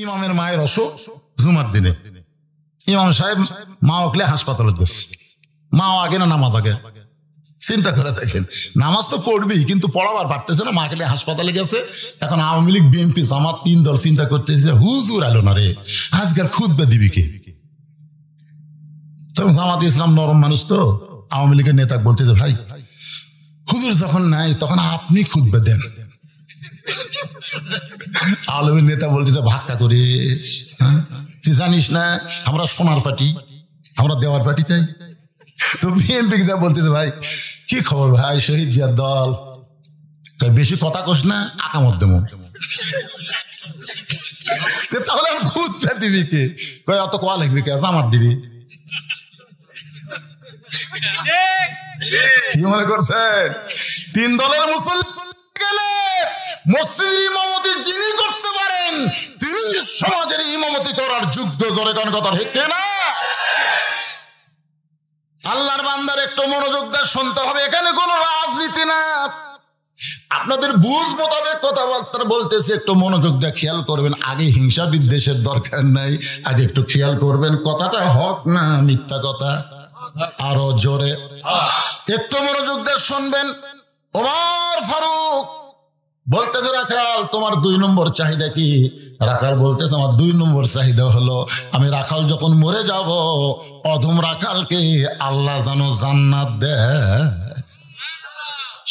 ইমামের মায়ের অসুখ জুমার দিনে, ইমাম সাহেব মা ওকলে হাসপাতালে গেছে। মাও আগে না নামাজ আগে, চিন্তা করে দেখেন, নামাজ তো পড়বি কিন্তু পড়াবার পারতেছে না, মা গেলে হাসপাতালে গেছে। এখন আওয়ামী লীগ বিএনপি জামাত 3 দল চিন্তা করতেছে হুজুর আলো না রে, আজকের খুতবা দিবি কে? তখন জামাত ইসলাম নরম মানুষ তো, আওয়ামী লীগের নেতা বলতে যে ভাই হুজুর যখন নাই তখন আপনি খুতবা দেন। আওয়ামী নেতা বলতে ভাক্কা করে, তুই জানিস না আমরা সোনার পার্টি, আমরা দেওয়ার পার্টি। তাই তো বিএনপি যা বলতে ভাই কি খবর ভাই, শহীদ জিয়ার দল, বেশি কথা কোস না আকামত দেব। তাহলে আমি খুঁজতে দিবি কে? কয় অত কোয়া লিখবি কে? আমার দিবি। কি মনে করছেন 3 দলের মুসলমান গেলে মসজিদের ইমামতি যিনি করতে পারেন তিনি সমাজের ইমামতি করার যোগ্য। জোরে কোন কথা ঠিক না? আল্লাহর বান্দার একটু মনোযোগ দিয়ে শুনতে হবে, এখানে কোনো রাজনীতি না, আপনাদের বুঝ মোতাবেক কথাবার্তা বলতেছে, একটু মনোযোগ দিয়ে খেয়াল করবেন। আগে হিংসা বিদ্বেষের দরকার নাই, আগে একটু খেয়াল করবেন কথাটা হক না মিথ্যা কথা। আরো জোরে একটু মনোযোগ দিয়ে শুনবেন। ওমর ফারুক বলতেছে রাখাল তোমার 2 নম্বর চাহিদা কি? রাখাল বলতেছে আমার 2 নম্বর চাহিদা হলো আমি রাখাল যখন মরে যাব অধম রাখালকে আল্লাহ যেন জান্নাত দেয়।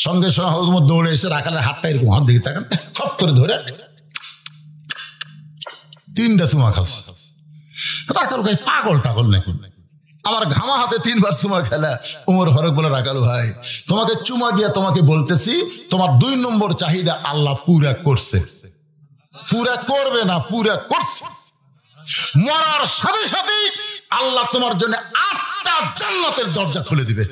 সঙ্গে সঙ্গে দৌড়ে এসে রাখালের হাতটা এরকম হাত দিকে তাকান, খপ করে ধরে 3টা চুমা খাস। রাখাল ভাই পাগল টাগল নাকি, আমার ঘামা হাতে 3 বার চুমা খেলা। ওমর ফারুক বলে রাখাল ভাই তোমাকে চুমা দিয়ে তোমাকে বলতেছি তোমার 2 নম্বর চাহিদা আল্লাহ পুরা করছে। পুরা করবে না, পুরা করছে। মরার সাথে সাথে আল্লাহ তোমার জন্য 8টা জান্নাতের দরজা খুলে দিবে।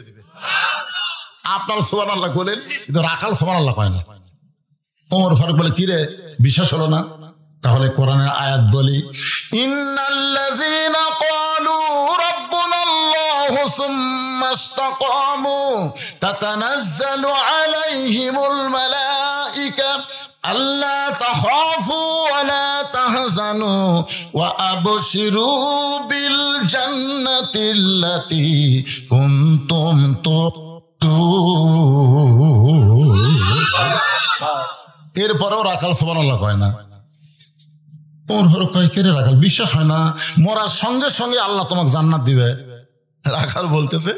আপনারা সুবহানাল্লাহ বলেন, কিন্তু রাখাল সুবহানাল্লাহ কয় না। ওমর ফারুক বলে কিরে বিশ্বাস হলো না? তাহলে কোরআনের আয়াত বলি, ইন্নাল্লাযীনা ক্বালু রাব্বুনাল্লাহু সুম্মা ইসতাকামু তাতানাজ্জালু আলাইহিমুল মালায়েকা আল্লা তাখাফু ওয়া লা তাহজানু ওয়া আবশিরু বিল জান্নাতিল্লাতী কুনতুম তু'আদুন। এরপরেও রাখাল সুবহানাল্লাহ কয় না। ওমর ফারুক কয় কে রে রাখাল বিশ্বাস হয় না? মরার সঙ্গে সঙ্গে আল্লাহ তোমাকে জান্নাত দিবে। রাখাল বলতেছে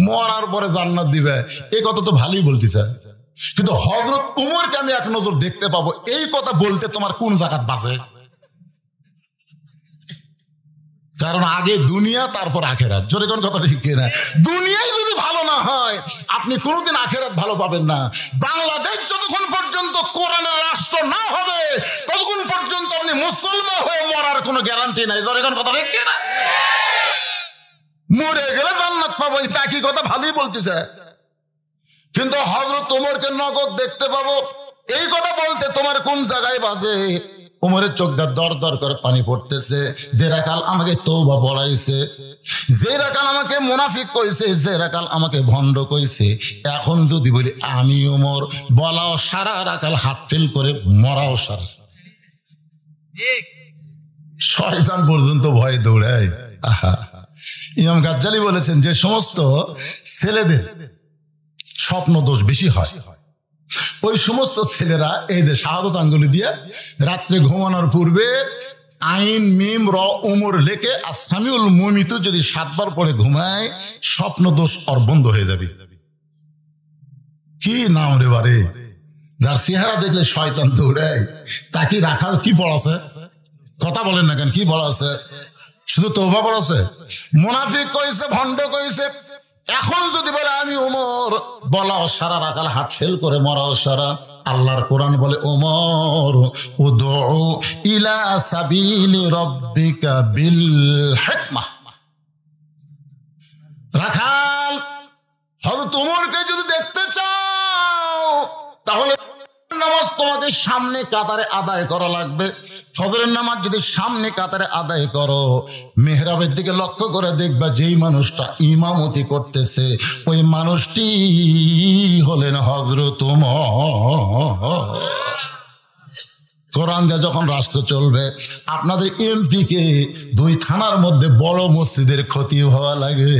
মরার পরে জান্নাত দিবে, এই কথা তো ভালোই বলতেছে, কিন্তু হযরত উমরকে আমি এক নজর দেখতে পাবো, এই কথা বলতে তোমার কোন জাকাত বাঁচে? কারণ আগে দুনিয়া তারপর আখেরাত। জোরে কোন কথা ঠিক না? দুনিয়ায় যদি ভালো না হয় আপনি কোনোদিন আখেরাত ভালো পাবেন না। বাংলাদেশ যতক্ষণ পর্যন্ত কোরআনের রাষ্ট্র না হবে ততক্ষণ পর্যন্ত আপনি মুসলমান হয়ে মরার কোনো গ্যারান্টি নাই। জোরে কোন কথা ঠিক না? মরে গেলে জান্নাত পাবো, এই একই কথা ভালোই বলতেছে, কিন্তু হযরত ওমরকে নগদ দেখতে পাবো, এই কথা বলতে তোমার কোন জায়গায় বাজে? ওমরের চোখ দিয়ে দর দর করে পানি পড়তেছে। যে রাখাল আমাকে তওবা পড়াইছে, যে রাখাল আমাকে মুনাফিক কইছে, যে রাখাল আমাকে ভণ্ড কইছে, এখন যদি বলি আমি ওমর, বলাও সারা, রাখাল হাত ফেল করে মরাও সারা। শয়তান পর্যন্ত ভয় দৌড়ায়। আহা, ইমাম গাজ্জালি বলেছেন যে সমস্ত ছেলেদের স্বপ্ন দোষ বেশি হয় ওই সমস্ত ছেলেরা এই যে শাহাদত আঙ্গুলি দিয়ে রাত্রে ঘুমানোর পূর্বে আইন মিম র উমর লেখে আর সামিউল মুমিতু যদি 7 বার পরে ঘুমায় স্বপ্ন দোষ ওর বন্ধ হয়ে যাবে। কি নাম রে বারে, যার চেহারা দেখলে শয়তান দৌড়ায়, তাকে রাখাল কি পড়াছে? কথা বলেন না কেন, কি পড়াছে? শুধু তওবা পড়াছে? মুনাফিক কইছে, ভণ্ড কইছে, এখন যদি বলে আমি ওমর, বলাও সারা, রাখাল হাত ফেল করে মরাও সারা। আল্লাহর কোরআন বলে ওমর উদউ ইলা সাবিলি রাব্বিকা বিল হিকমাহ। রাখাল হযরত ওমরকে যদি দেখতে চাও তাহলে নামাজ তোমাকে সামনে কাতারে আদায় করা লাগবে। ফজরের নামাজ যদি সামনে কাতারে আদায় করো, মেহরাবের দিকে লক্ষ্য করে দেখবা যেই মানুষটা ইমামতি করতেছে ওই মানুষটি হলেন হযরত ওমর। কোরআন দিয়ে যখন রাষ্ট্র চলবে, আপনাদের এমপি কে 2 থানার মধ্যে বড় মসজিদের ক্ষতি হওয়া লাগে।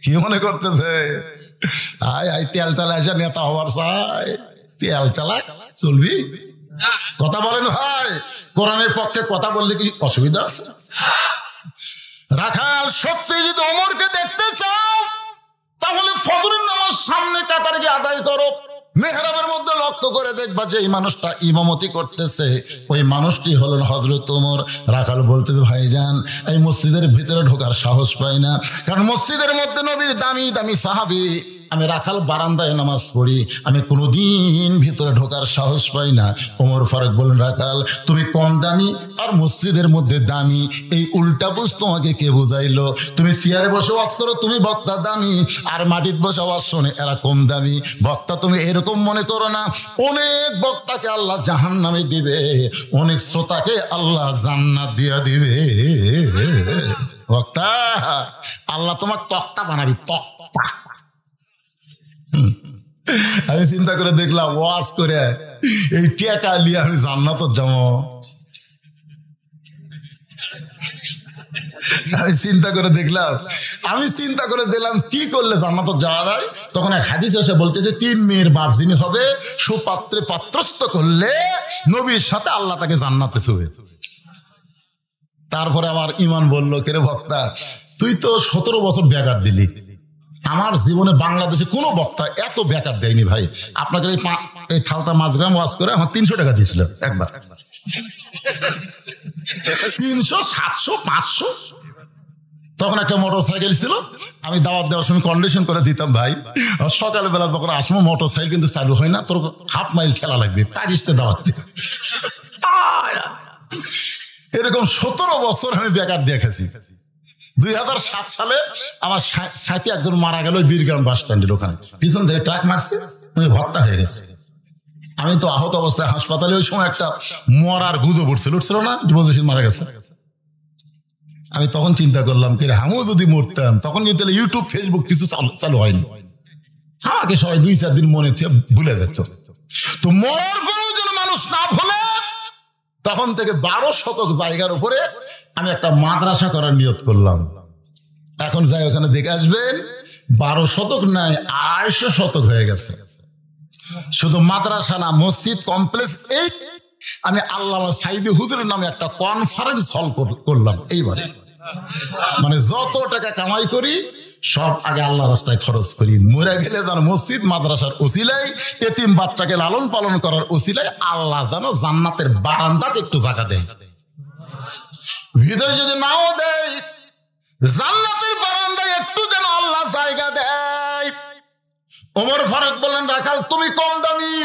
কি মনে করতেছে? আয় তেল তেলা এসে নেতা হওয়ার চাই, তেল তেলা চলবি? কথা বলেন ভাই, কোরআনের পক্ষে কথা বললে কি অসুবিধা আছে? রাখাল সত্যি যদি ওমরকে দেখতে চাও, তাহলে ফজরের নামাজ সামনে কাতারে গিয়ে আদায় করো। মেহরাবের মধ্যে লক্ষ্য করে দেখবা যে এই মানুষটা ইমামতি করতেছে, ওই মানুষটি হলেন হযরত ওমর। রাখাল বলতে, ভাইজান এই মসজিদের ভিতরে ঢোকার সাহস পাই না, কারণ মসজিদের মধ্যে নবীর দামি দামি সাহাবী। আমি রাখাল বারান্দায় নামাজ পড়ি, আমি কোনোদিন ভিতরে ঢোকার সাহস পাই না। ওমর ফারুক বলেন, রাখাল তুমি কম দামি আর মসজিদের মধ্যে দামি, এই উল্টা বুঝ তোমাকে কে বুঝাইলো? তুমি চেয়ারে বসে ওয়াজ করো, তুমি বক্তা দামি, আর মাটিতে বসে ওয়াজ শোনে এরা কম দামি। বক্তা তুমি এরকম মনে করো না, অনেক বক্তাকে আল্লাহ জাহান্নামে দিবে, অনেক শ্রোতাকে আল্লাহ জান্নাত দিয়া দিবে। বক্তা আল্লাহ তোমাকে তক্তা বানাবি, তক্তা। আমি চিন্তা করে দেখলাম, ওয়াজ করে এই টাকা নিয়ে আমি জান্নাত যাবো। আমি চিন্তা করে দেখলাম কি করলে জান্নাত যাওয়া যায়। তখন এক হাদিস এসে বলতেছে, 3 মেয়ের বাপ যিনি হবে, সুপাত্রে পাত্রস্থ করলে নবীর সাথে আল্লাহ তাকে জান্নাতে ছুবে। তারপরে আমার ইমান বলল, কেরে ভক্তা তুই তো 17 বছর বেকার দিলি, আমার জীবনে বাংলাদেশে কোনো বক্তা এত বেকার দেয়নি ভাই। আপনাকে এই থালতা মাঝগ্রাম ওয়াজ করে আমার 300 টাকা দিয়েছিল একবার, 300, 700, 500। তখন একটা মোটর সাইকেল ছিল, আমি দাওয়াত দেওয়ার সময় কন্ডিশন করে দিতাম, ভাই সকালবেলা যখন আসবো মোটর সাইকেল কিন্তু চালু হয় না, তোর হাফ মাইল খেলা লাগবে, প্যারিসতে দাওয়াত দিই। এরকম 17 বছর আমি বেকার দেখেছি। 2007 সালে আমার সাথে একজন মারা গেল বীরগ্রাম বাস স্ট্যান্ডের ওখানে, পিছন থেকে ট্রাক মারছে, উনি ভর্তা হয়ে গেছে। আমি তো আহত অবস্থায় হাসপাতালে, ওই সময় একটা মরার গুঁজো উঠছিল না, জীবনদশী মারা গেছে। আমি তখন চিন্তা করলাম, কি আমিও যদি মরতাম, তখন কিন্তু ইউটিউব ফেসবুক কিছু চালু হয়নি, আমাকে সবাই 2-4 দিন মনে ভুলে যেত। তো মরার কোনো যেন মানুষ না ভুলে, তখন থেকে 12 শতক জায়গার উপরে আমি একটা মাদ্রাসা করার নিয়ত করলাম। এখন যাই ওখানে দেখে আসবেন, 12 শতক নাই 250 শতক হয়ে গেছে। শুধু মাদ্রাসা না, মসজিদ কমপ্লেক্স। এই আমি আল্লামা সাইদি হুজুরের নামে একটা কনফারেন্স হল করলাম এইবারে। মানে যত টাকা কামাই করি সব আগে আল্লাহ রাস্তায় খরচ করি, মরে গেলে যেন মসজিদ মাদ্রাসার ওসিলায়, এতিম বাচ্চাকে লালন পালন করার ওসিলায় আল্লাহ যেন জান্নাতের বারান্দাতে একটু জায়গা দেয়। ভিতরে যদি নাও দেয়, জান্নাতের বারান্দায় একটু যেন আল্লাহ জায়গা দেয়। ওমর ফারুক বলেন, রাখাল তুমি কম দামি,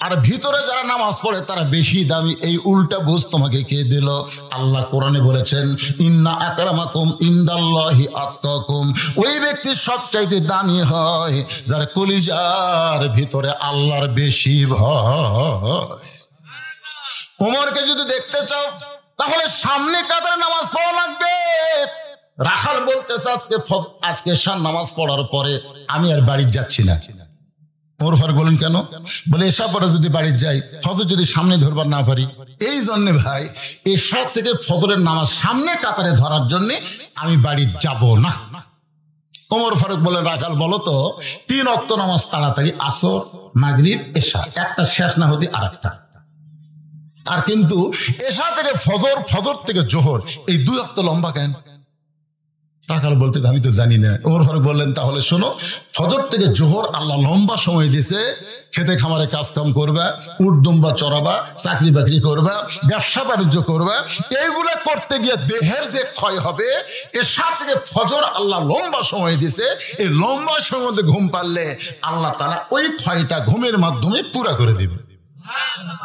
আর ভিতরে যারা নামাজ পড়ে তারা বেশি দামি। এই উল্টা বুঝ তোমাকে কে দিল? আল্লাহ কোরআনে বলেছেন, ইন্না আকরামাকুম ইনদাল্লাহি আতকাকুম। ওই ব্যক্তি সবচাইতে দামি হয় যার কলিজার ভিতরে আল্লাহর বেশি ভয়। ওমরকে যদি দেখতে চাও, তাহলে সামনে কাতারে নামাজ পড়া লাগবে। রাখাল বলতেছে, আজকে শান নামাজ পড়ার পরে আমি আর বাড়ি যাচ্ছি না। ওমর ফারুক বলেন, কেন? বলে এসা পরে যদি বাড়ি যাই, ফজর যদি সামনে ধরবার না পারি, এই জন্যে ভাই এসা থেকে ফজরের নামাজ সামনে কাতারে ধরার জন্য আমি বাড়ি যাব না। ওমর ফারুক বলেন, রাখাল বলো তো 3 ওয়াক্ত নামাজ তাড়াতাড়ি, আসর, মাগরিব, এশা, একটা শেষ না হতে আর একটা। আর কিন্তু এশা থেকে ফজর, ফজর থেকে জোহর, এই 2 ওয়াক্ত লম্বা কেন? রাখাল বলতে, আমি তো জানি না। ওমর ফারুক বললেন, তাহলে শোনো, ফজর থেকে জোহর আল্লাহ লম্বা সময় দিয়েছে, খেতে খামারে কাজকাম করবা, উট দুম্বা চড়াবা, চাকরি বাকরি করবা, ব্যবসা বাণিজ্য করবা, এইগুলা করতে গিয়ে দেহের যে ক্ষয় হবে, এশা থেকে ফজর আল্লাহ লম্বা সময় দিয়েছে। এই লম্বা সময়ের মধ্যে ঘুম পারলে আল্লাহ তাআলা ওই ক্ষয়টা ঘুমের মাধ্যমে পুরা করে দিবে।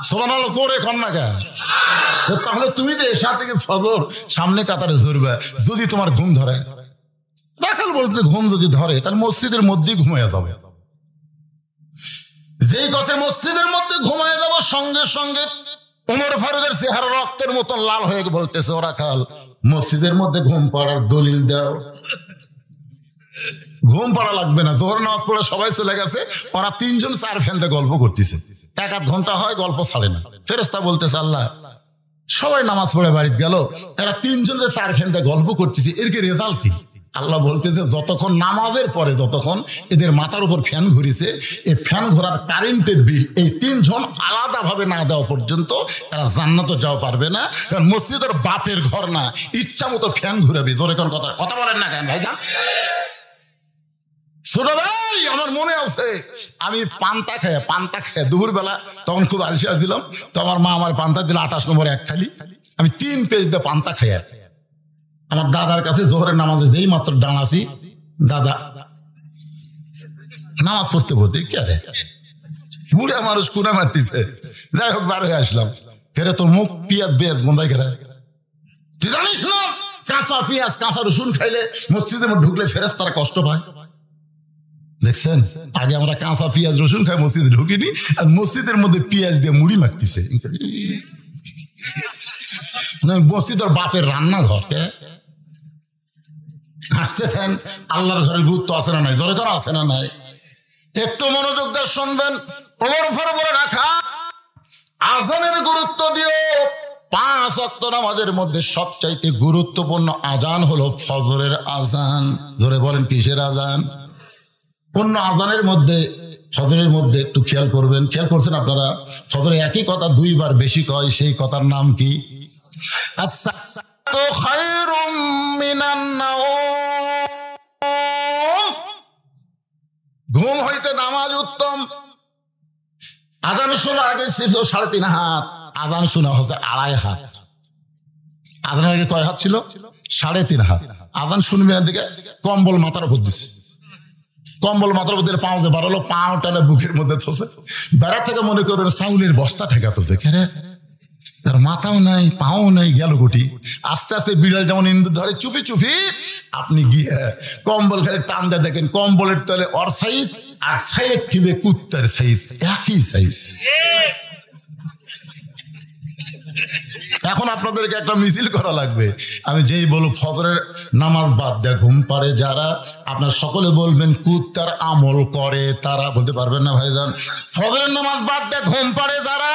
সুবহানাল্লাহ, জোরে কন্যা গা। তাহলে তুমি যে এশা থেকে ফজর সামনে কাতারে ধরবে, যদি তোমার ঘুম ধরে, রাখাল বলতে ঘুম যদি ধরে, তাহলে মসজিদের মধ্যেই ঘুমাইয়া যাবে। যেই কথা মসজিদের মধ্যে ঘুমাইয়া যাব, সঙ্গে সঙ্গে ওমর ফারুকের চেহারা রক্তের মতন লাল হয়ে বলতেছে, ও রাখাল, মসজিদের মধ্যে ঘুম পড়ার দলিল দাও। ঘুম পড়া লাগবে না, জোহর নামাজ পড়ে সবাই চলে গেছে, ওরা 3 জন 4 ফ্যানতে গল্প করতেছে, 1-1 ঘন্টা হয়, গল্প ছাড়ে না। ফেরেশতা বলতেছে আল্লাহ সবাই নামাজ পড়ে বাড়িতে গেল, এরা তিনজন যে চার ফ্যানটা গল্প করতেছে এর কি রেজাল্ট কি? আল্লাহ বলতেছে যতক্ষণ নামাজের পরে যতক্ষণ এদের মাথার উপর ফ্যান ঘুরিছে, এই ফ্যান ঘোরার কারেন্টের বিল এই তিনজন আলাদাভাবে না দেওয়া পর্যন্ত এরা জান্নাতে যাওয়া পারবে না। কারণ মসজিদের বাপের ঘর না, ইচ্ছা মতো ফ্যান ঘুরাবে। জোরে কোন কথা বলেন না কেন ভাইজান? ছোট ভাই আমার মনে আছে আমি পান্তা খাই দুপুরবেলা, তখন খুব আলসিয়া ছিলাম, তো আমার মা আমার পান্তা দিল 28 নম্বর এক থালি, আমি 3 পেজ দিয়ে পান্তা খাই। আমার দাদার কাছে জোহরের নামাজে যেই মাত্র ডানাছি, দাদা নামাজ পড়তে পড়তে কে রে বুড়া মানুষ কুনা মারতেছে, যাই হোক বার হয়ে আসলাম। ফেরে তোর মুখ পিঁয়াজ বেজ গন্ধাই খেরা, তুই জানিস না কাঁচা পেঁয়াজ কাঁচা রসুন খাইলে মসজিদের মধ্যে ঢুকলে ফেরেশতারা কষ্ট পায়। দেখছেন আগে আমরা কাঁচা পেঁয়াজ রসুন খাই মসজিদে ঢুকিনি, আর মসজিদের মধ্যে পেঁয়াজ দিয়ে মুড়ি মাখতেছে। মসজিদের বাপের রান্নাঘর আসতেছেন, আল্লাহর ঘরের গুরুত্ব আছে না নাই? জোরে করে আছে না নাই? একটু মনোযোগ দিয়ে শুনবেন। ওমর ফারুক রাখা আজানের গুরুত্ব দিয়ে 5 ওয়াক্ত নামাজের মধ্যে সবচাইতে গুরুত্বপূর্ণ আজান হলো ফজরের আজান। জোরে বলেন কিসের আজান? অন্য আজানের মধ্যে ফজরের মধ্যে একটু খেয়াল করবেন, খেয়াল করছেন আপনারা? ফজরে একই কথা 2 বার বেশি কয়, সেই কথার নাম কি? তো খায়রুম মিনান নাওম, ঘুম হইতে নামাজ উত্তম। আজান শোনা আগে ছিল 3.5 হাত, আজান শোনা হচ্ছে 2.5 হাত। আজানের আগে কয় হাত ছিল? 3.5 হাত। আজান শুনবেন দিকে কম্বল মাথার উপর দিচ্ছে, কম্বল মাথার মধ্যে পাও যে বাড়ালো, পাও টানে বুকের মধ্যে থসে, বেড়া থেকে মনে করেন চাউলের বস্তা ঠেকাতেছে। কেন তার মাথাও নাই পাও নাই, গেল গুটি। আস্তে আস্তে বিড়াল যেমন ইন্দুর ধরে চুপি চুপি আপনি গিয়ে কম্বল খালি টান দিয়ে দেখেন কম্বলের তলে ওর সাইজ আর সাইড টিপে কুত্তার সাইজ একই সাইজ। এখন আপনাদেরকে একটা মিছিল করা লাগবে। আমি যেই বলবো ফজরের নামাজ বাদ দেয় ঘুম পাড়ে যারা, আপনার সকলে বলবেন কুত্তার আমল করে তারা। বলতে পারবেন না ভাইজান? ফজরের নামাজ বাদ দেয় ঘুম পাড়ে যারা,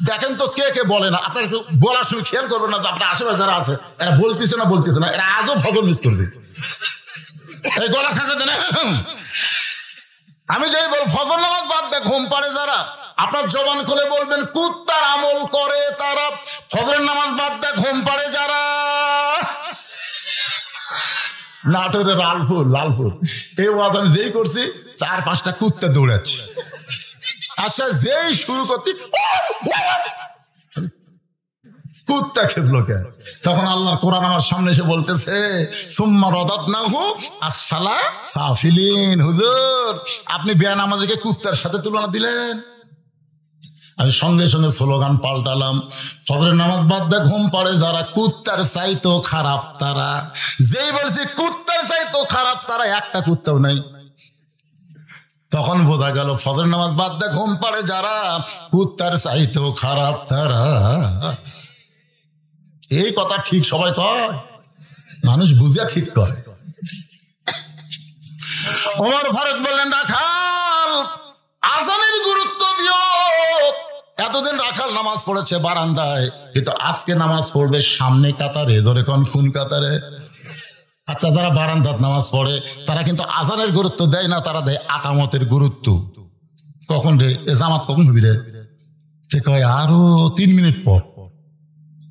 দেখেন তো কে কে বলে না। আপনার বলার সময় খেয়াল করবেন না যে আপনার আশেপাশে যারা আছে এরা বলতেছে না, এরা আজও ফজর মিস করবে। এই গলা খাঁচা দেন। আমি যেই বল ফজর নামাজ বাদ দেয় ঘুম পাড়ে যারা, আপনার জবান খুলে বলবেন কুত্তার আমল করে তারা। ফজরের নামাজ বাদ দেয় ঘুম পাড়ে যারা। নাটোরের লালপুর এই ওয়াজ আমি যেই করছি 4-5টা কুত্তা দৌড়াচ্ছে। আচ্ছা যেই শুরু করতে কুত্তা খেপলো কেন? তখন আল্লাহর কোরআন আমার সামনে এসে বলতেছে সুম্মা রাদাদনাহু আসফালা সাফিলিন। হুজুর আপনি বিয়া নামাজকে কুত্তার সাথে তুলনা দিলেন। আমি সঙ্গে সঙ্গে স্লোগান পাল্টালাম, ফজরের নামাজ বাদ দিয়ে ঘুম পাড়ে যারা কুত্তার চাইতো খারাপ তারা। যেই বলছি কুত্তার চাইতো খারাপ তারা, একটা কুত্তাও নাই। তখন বোঝা গেল ফজরের নামাজ বাদ দিয়ে ঘুম পাড়ে যারা কুত্তার চাইতো খারাপ তারা। এই কথা ঠিক সবাই কয়, মানুষ বুঝিয়া ঠিক কয়। ওমর ফারুক বললেন রাখাল আজানের গুরুত্ব দিও। এতদিন রাখাল নামাজ পড়েছে বারান্দায়, কিন্তু আজকে নামাজ পড়বে সামনে কাতারে। ধরে কোন কাতারে? আচ্ছা যারা বারান্দাত নামাজ পড়ে তারা কিন্তু আজানের গুরুত্ব দেয় না, তারা দেয় আকামতের গুরুত্ব। কখন রে এ জামাত কখন হবি রে? সে কয় আরো 3 মিনিট পর।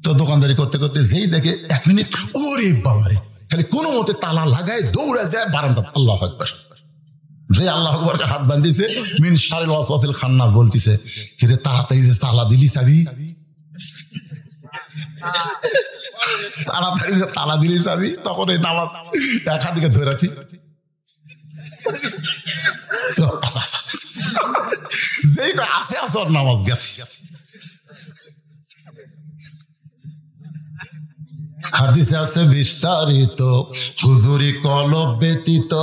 তো দোকানদারি করতে করতে যেই দেখে 1 মিনিট, ওরে বাবারে, খালি কোনো মতে তালা লাগায় দৌড়ে যায় বারান্দা। আল্লাহ আকবার। যে আল্লাহ আকবরকে হাত বান্ধিছে মিন শারিল ওয়াসওয়াসিল খান্নাস বলতিছে, কিরে তাড়াতাড়ি যে তালা দিলি চাবি, তাড়াতাড়ি যে তালা দিলি চাবি। তখন এই নামাজ একা দিকে ধরেছি, যেই আসে আসর নামাজ গেছে। হাদিসে আছে বিস্তারিত, হুজুরি কলব ব্যতীত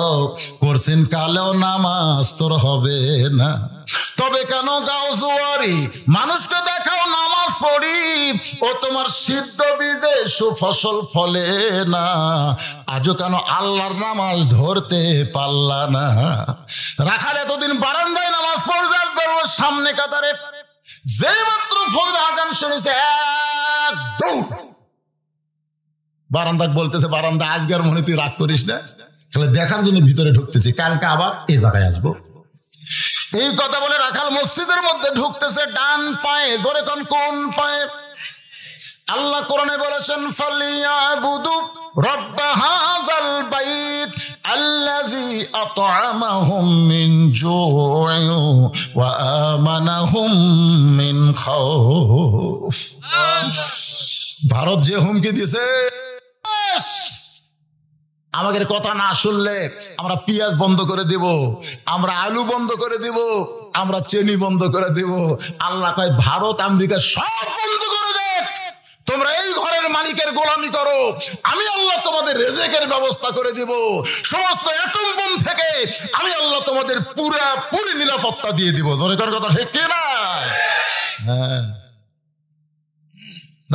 করছেন কালেও নামাজ তোর হবে না। তবে কেন গাও জুয়ারি মানুষকে দেখাও নামাজ পড়ি, ও তোমার সিদ্ধ বীজে সুফসল ফলে না, আজও কেন আল্লাহর নামাজ ধরতে পারলা না? রাখাল এতদিন বারান্দায় নামাজ পড়তে আসবে সামনে কাতারে, যে মাত্র ফজর আজান শুনেছে এক দৌড় বারান্দা, বলতেছে বারান্দা আজকের মনে তুই রাগ করিস না, তাহলে দেখার জন্য ভিতরে ঢুকতেছি, কালকে আবার এই জায়গায় আসবো। এই কথা বলে রাখাল মসজিদের মধ্যে ঢুকতেছে ডান পায়ে, ধরে কোন পায়ে? আল্লাহ কোরআনে বলেছেন ফালিয়াবুদু রব্ব হাযাল বাইত আল্লাযী আত'আমাহুম মিন জু'ইন ওয়া আমানাহুম মিন খাউফ। ভারত যে হুমকি দিয়েছে, আমাদের কথা না শুনলে আমরা পেঁয়াজ বন্ধ করে দিব, আমরা আলু বন্ধ করে দিব, আমরা চিনি বন্ধ করে দিব। আল্লাহ কয় ভারত আমেরিকা সব বন্ধ করে দেখ, তোমরা এই ঘরের মালিকের গোলামি করো, আমি আল্লাহ তোমাদের রিজিকের ব্যবস্থা করে দিব, সমস্ত অ্যাটম বোম থেকে আমি আল্লাহ তোমাদের পুরোপুরি নিরাপত্তা দিয়ে দিব। দরকার কথা ঠিক কি না? হ্যাঁ।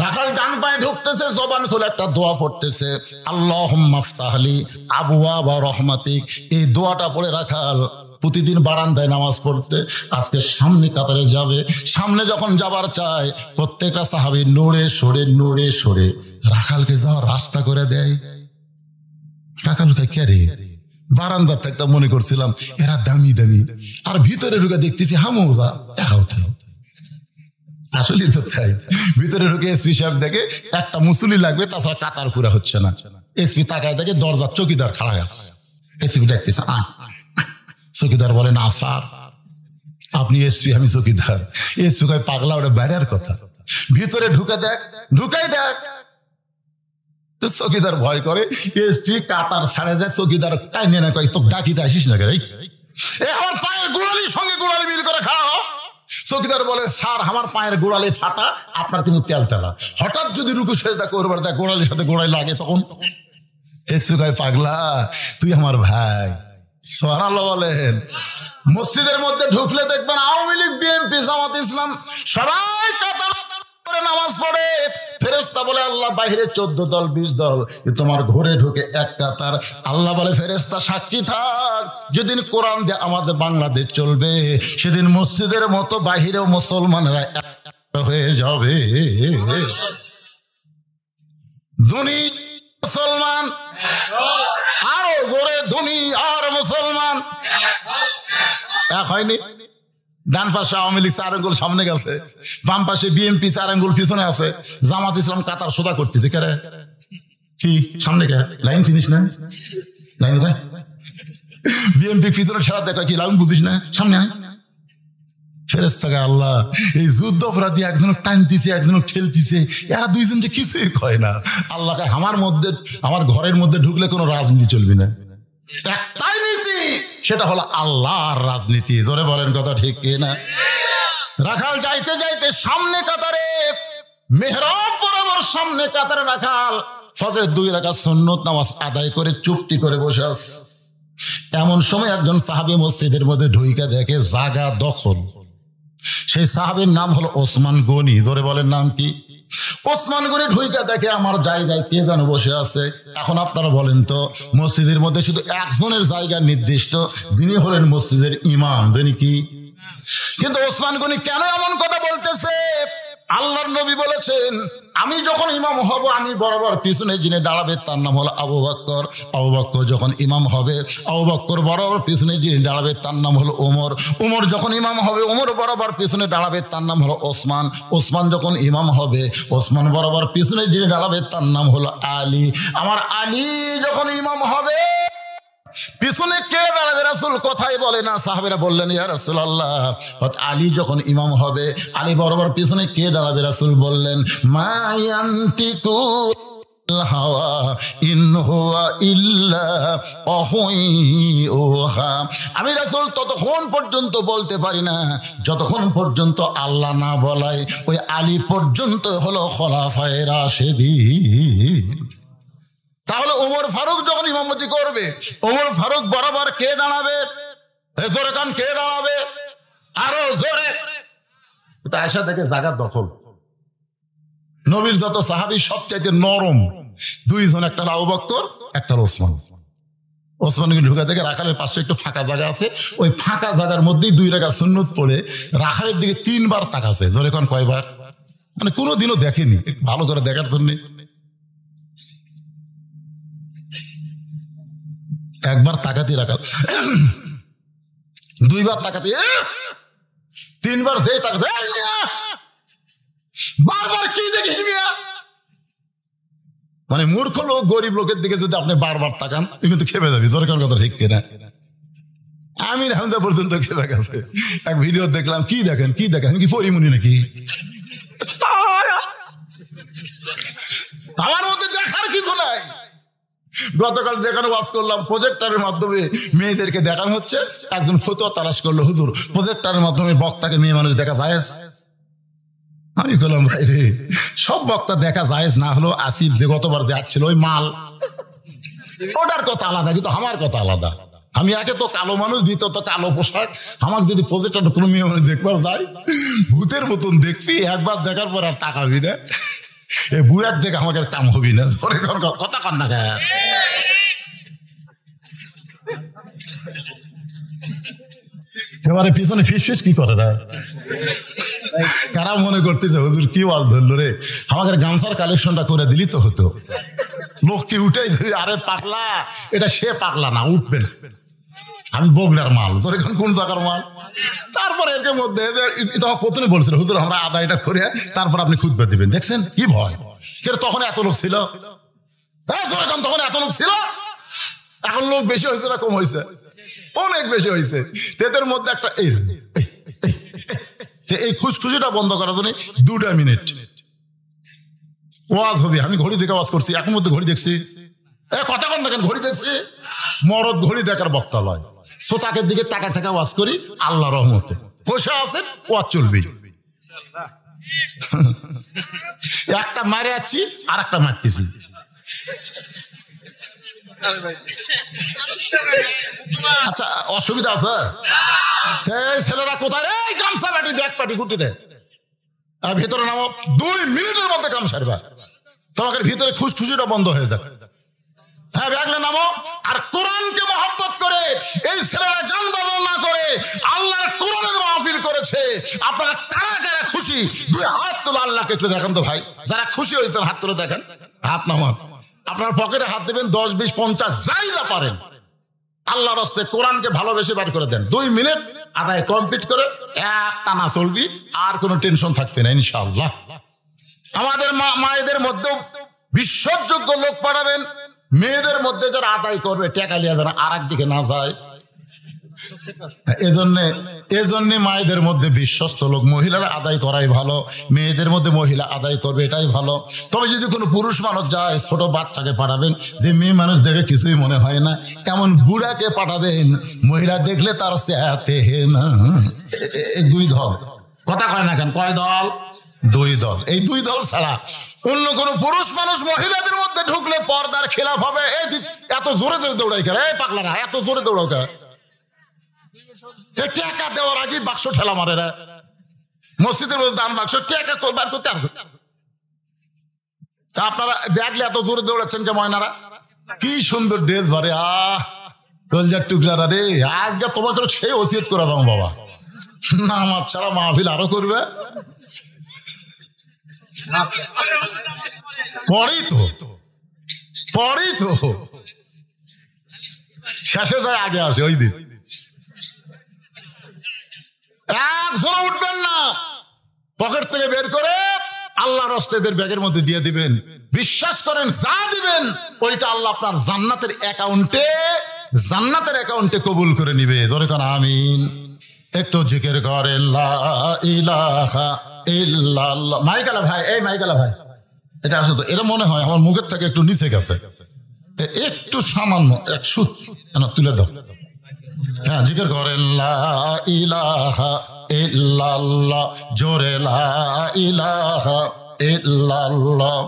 রাখাল ডান পায়ে ঢুকতেছে, জবান খুলে একটা দোয়া পড়তেছে, আল্লাহুম্মা ফতাহলি আবওয়াবা রহমাতিক। এই দোয়াটা পড়ে রাখাল প্রতিদিন বারান্দায় নামাজ পড়তে আজকে সামনে কাতারে যাবে। সামনে যখন যাবার চায় প্রত্যেকটা সাহাবী নড়ে সরে রাখালকে যাওয়ার রাস্তা করে দেয়। রাখালকে কে রে? বারান্দা থেকে মনে করছিলাম এরা দামি আর ভিতরে ঢুকে দেখতেছি হামুজা, এরাও তাই। আসলে তো তাই, ভিতরে ঢুকে এসপি সাহেব দেখে একটা মুসল্লি লাগবে, তাছাড়া কাতার পুরা হচ্ছে না। এসপি তাকায় দেখে দরজার চৌকিদার খাড়া আছে, এসপি দেখতেছে, চৌকিদার বলে না স্যার আপনি এসপি, আমি চৌকিদার। এসপি কয় পাগলা, ওটা বাইরের কথা, ভিতরে ঢুকাই দেখ। চৌকিদার ভয় করে, এসপি কাতার ছাড়ে দেয়, চৌকিদার টাইনে না কয় তোকে ডাকিতে আসিস না রে, আমার পায়ের গোড়ালির সঙ্গে গোড়ালি মিল করে খাড়া হ। চৌকিদার বলে স্যার আমার পায়ের গোড়ালি ফাটা, আপনার কিন্তু তেলা। হঠাৎ যদি রুকু সেজদা করবার দেখ গোড়ালির সাথে গোড়ালি লাগে, তখন এসপি কয় পাগলা তুই আমার ভাই। সুবহানাল্লাহ বলেন। মসজিদের মধ্যে ঢুকলে দেখবেন আওয়ামী লীগ, বিএনপি, জামাত ইসলাম সবাই কাতার করে নামাজ পড়ে। ফেরেশতা বলে আল্লাহ বাইরে 14 দল 20 দল, তোমার ঘরে ঢুকে এক কাতার। আল্লাহ বলে ফেরেশতা সাক্ষী থাক, যেদিন কোরআন দিয়ে আমাদের বাংলাদেশ চলবে সেদিন মসজিদের মতো বাহিরেও মুসলমানরা হয়ে যাবে। ধনী মুসলমান, আরো জোরে ধনী আর মুসলমান এক হয়নি। ডান পাশে আওয়ামী লীগ 4 আঙ্গুল সামনে গেছে, বাম পাশে বিএনপি 4 আঙ্গুল পিছনে আছে, জামাত ইসলাম কাতার সোজা করতেছে। কেরে কি সামনে কে লাইন চিনিস না? লাইন যায় বিএনপি পিছনে ছেড়া দেখা কি লাইন বুঝিস না? সামনে আয়। ফেরেশতাকে আল্লাহ এই যুদ্ধ অপরাধী একজন টানতেছে একজন ঠেলতেছে, এরা দুইজন যে কিছুই কয় না। আল্লাহকে আমার ঘরের মধ্যে ঢুকলে কোনো রাজনীতি চলবে না, একটাই নীতি, সেটা হলো আল্লাহর রাজনীতি। জোরে বলেন কথা ঠিক কি না? রাখাল যাইতে সামনে কাতারে, মেহরাব বরাবর সামনে কাতারে রাখাল ফজরের 2 রাকাত সুন্নত নামাজ আদায় করে চুপটি করে বসে আছে। এমন সময় একজন সাহাবী মসজিদের মধ্যে ঢুইকা দেখে জায়গা দখল। সেই সাহাবীর নাম হলো ওসমান গনি। জোরে বলেন নাম কি? ওসমান গনি ঢুইকা দেখে আমার জায়গায় কে যেন বসে আছে। এখন আপনারা বলেন তো, মসজিদের মধ্যে শুধু একজনের জায়গা নির্দিষ্ট, যিনি হলেন মসজিদের ইমাম, যিনি কি? কিন্তু ওসমান গনি কেন এমন কথা বলতেছে? আল্লাহর নবী বলেছেন আমি যখন ইমাম হব আমি বরাবর পিছনে যিনি দাঁড়াবে তার নাম হলো আবু বকর। আবু বকর যখন ইমাম হবে, আবু বকর বরাবর পিছনে যিনি দাঁড়াবে তার নাম হলো ওমর। ওমর যখন ইমাম হবে, ওমর বরাবর পিছনে দাঁড়াবে তার নাম হলো ওসমান। ওসমান যখন ইমাম হবে, ওসমান বরাবর পিছনে যিনি দাঁড়াবে তার নাম হলো আলী। আমার আলী যখন ইমাম হবে, পিছনে কে দাঁড়াবে রাসূল কথাই বলে না। সাহাবীরা বললেন ইয়া রাসূলুল্লাহ, আলী যখন ইমাম হবে, আলী বরাবর পিছনে কে দাঁড়াবে? রাসূল বললেন মা ইয়ান্তিকু হাওয়া ইন হুয়া ইল্লা ওয়াহয়ুহা। আমি রাসূল ততক্ষণ পর্যন্ত বলতে পারি না যতক্ষণ পর্যন্ত আল্লাহ না বলায়। ওই আলী পর্যন্ত হলো খোলাফায়ে রাশিদিন। তাহলে ওমর ফারুক যখন ইমামতি করবে, ওমর ফারুক বরাবর কে দাঁড়াবে? জোরে কান, কে দাঁড়াবে? আরো জোরে। আয়সা দেখে জায়গা দখল, নবীর যত সাহাবী সবচাইতে নরম দুইজন, একটা আবু বকর, একটা ওসমান। ওসমানকে ঢুকা থেকে রাখালের পাশে একটু ফাঁকা জায়গা আছে, ওই ফাঁকা জায়গার মধ্যেই 2 রাকাত সুন্নত পড়ে রাখালের দিকে 3 বার তাকাছে। ধরে কোন কয়বার? মানে কোনোদিনও দেখেনি, ভালো করে দেখার জন্য। একবার তাকাতে রাখাল, 2 বার তাকাতে, 3 বার যেই তাকাতে, বারবার কি দেখিস মিয়া? মানে মূর্খ লোক গরিব লোকের দিকে যদি আপনি বারবার তাকান তুই কিন্তু খেপে যাবি। দরকার কথা ঠিক কিনা? আমির হামজা পর্যন্ত খেপে গেছে। এক ভিডিও দেখলাম, কি দেখেন কি দেখেন, কি পরিমণি নাকি? আমার মধ্যে দেখার কিছু নাই। গতকাল দেখানো ওয়াজ করলাম, প্রজেক্টরের মাধ্যমে মেয়েদেরকে দেখানো হচ্ছে। একজন ফতোয়া তালাশ করলো, হুজুর প্রজেক্টরের মাধ্যমে বক্তাকে মেয়ে মানুষ দেখা যায়? আমি বললাম ভাই রে, সব বক্তা দেখা জায়েজ না হলো আসিফ যে গতবার যাচ্ছিল ওই মাল, ওটার কথা আলাদা, কিন্তু আমার কথা আলাদা। আমি একে তো কালো মানুষ, দ্বিতীয়ত কালো পোশাক। আমার যদি প্রজেক্টর কোনো মেয়ে মানুষ দেখবার যায়, ভূতের মতন দেখবি, একবার দেখার পর আর তাকাবি না। এই বুড়াক দেখে আমাকে কাম হবি না। কথা কর না গায়ে। এবারে পিছনে ফিস ফিস কি করে? কারা মনে করতেছে হুজুর কি ওয়াজ ধরলো রে, আমাকে গামছার কালেকশনটা করে দিলি তো হতো। লোক কি উঠে, আরে পাগলা, এটা সে পাগলা না, উঠবে না। আমি বগলার মাল, তোর এখন কোন জায়গার মাল? তারপরে এর মধ্যে তখন প্রথমে বলছিল হুজুর আমরা আদায়টা করে তারপর আপনি খুতবা দিবেন। দেখছেন কি ভয়? তখন এত লোক ছিল, তখন এত লোক ছিল। এখন লোক বেশি হয়েছে না কম হয়েছে? অনেক বেশি হয়েছে। এদের মধ্যে একটা এই খুশখুশিটা বন্ধ করার জন্য 2 মিনিট ওয়াজ হবে। আমি ঘড়ি দেখে ওয়াজ করছি, এখন মধ্যে ঘড়ি দেখছি, কথা কন না কেন? ঘড়ি দেখছি, মরদ ঘড়ি দেখার বক্তা লয়। শ্রোতাকের দিকে তাকা থাকা ওয়াজ করি, আল্লাহ রহমতে বসে আছেন, ওয়াজ চলবি। একটা মারে আছি, আর একটা মারতেছি। আচ্ছা অসুবিধা আছে? ছেলেরা কোথায় রে? গামছা পাটি, ব্যাগ পাটি, গুটি রে, ভিতরে নামো। 2 মিনিটের মধ্যে কাম সারবা, তোমাকে ভিতরে খুশখুশিটা বন্ধ হয়ে যাবে। হ্যাঁ, ব্যাগলে নামো। আর কোরআনকে মহব্বত করে এই ছেলেরা গান বাজনা না করে আল্লাহর কোরআনের মাহফিল করেছে। আপনারা কারা কারা খুশি? 2 হাত তোলো, আল্লাহকে একটু দেখান তো ভাই। যারা খুশি হয়েছেন হাত তুলে দেখেন, হাত নামান। আপনার পকেটে হাত দেবেন, 10, 20, 50 যাই যা পারেন। আল্লাহর রাস্তায় কোরআনকে ভালোবেসে বার করে দেন। 2 মিনিট আদায় কমপ্লিট করে এক টানা চলবি, আর কোনো টেনশন থাকবে না ইনশাআল্লাহ। আমাদের মায়েদের মধ্যেও বিশ্বাসযোগ্য লোক পাঠাবেন। মেয়েদের মধ্যে যারা আদায় করবে টেকালিয়া যেন আর একদিকে না যায়। এজন্য মায়েদের মধ্যে বিশ্বস্ত লোক, মহিলারা আদায় করাই ভালো। মেয়েদের মধ্যে মহিলা আদায় করবে, এটাই ভালো। তবে যদি কোনো পুরুষ মানুষ যায়, ছোট বাচ্চাকে পাঠাবেন, যে মেয়ে মানুষ দেখে কিছুই মনে হয় না, এমন বুড়াকে পাঠাবেন, মহিলা দেখলে তার চেহাতে না। এই 2 দল, কথা কয় না কেন? কয় দল? 2 দল। এই 2 দল ছাড়া অন্য কোন পুরুষ মানুষ মহিলাদের মধ্যে ঢুকলে পর্দার খেলাফ হবে। এত জোরে জোরে দৌড়াই কেন? এই পাগলারা এত জোরে দৌড়াও কেন? টাকা দেওয়ার আগে বাক্স ঠেলা মারে রা মসজিদের মধ্যে, দান বাক্স টাকা বার করতে। তা আপনারা ব্যাগলে এত জোরে দৌড়াচ্ছেন কে? ময়নারা কি সুন্দর ড্রেস ভরে, কলজার টুকরারা রে। আজকে তোমাকে সেই ওসিয়ত করে দাও বাবা, না আমার ছাড়া মাহফিল আরো করবে। পরেই তো শেষে যায়, আগে আসে ওই দিন। একজন উঠবেন না, পকেট থেকে বের করে আল্লাহর রাস্তায় ব্যাগের মধ্যে দিয়ে দিবেন। বিশ্বাস করেন, যা দিবেন ওইটা আল্লাহ আপনার জান্নাতের অ্যাকাউন্টে কবুল করে নিবে। ধরে কারণ আমিন। একটু জিকির করেন লা ইলাহা ইল্লাল্লাহ। মাইকালা ভাই, এই মাইকালা ভাই, এটা আসলে তো এটা মনে হয় আমার মুখের থেকে একটু নিচে গেছে, একটু সামান্য এক সুত তুলে দাও। হ্যাঁ, জিকির করেন লা ইলাহা ইল্লাল্লাহ, জোরে লা ইলাহা ইল্লাল্লাহ,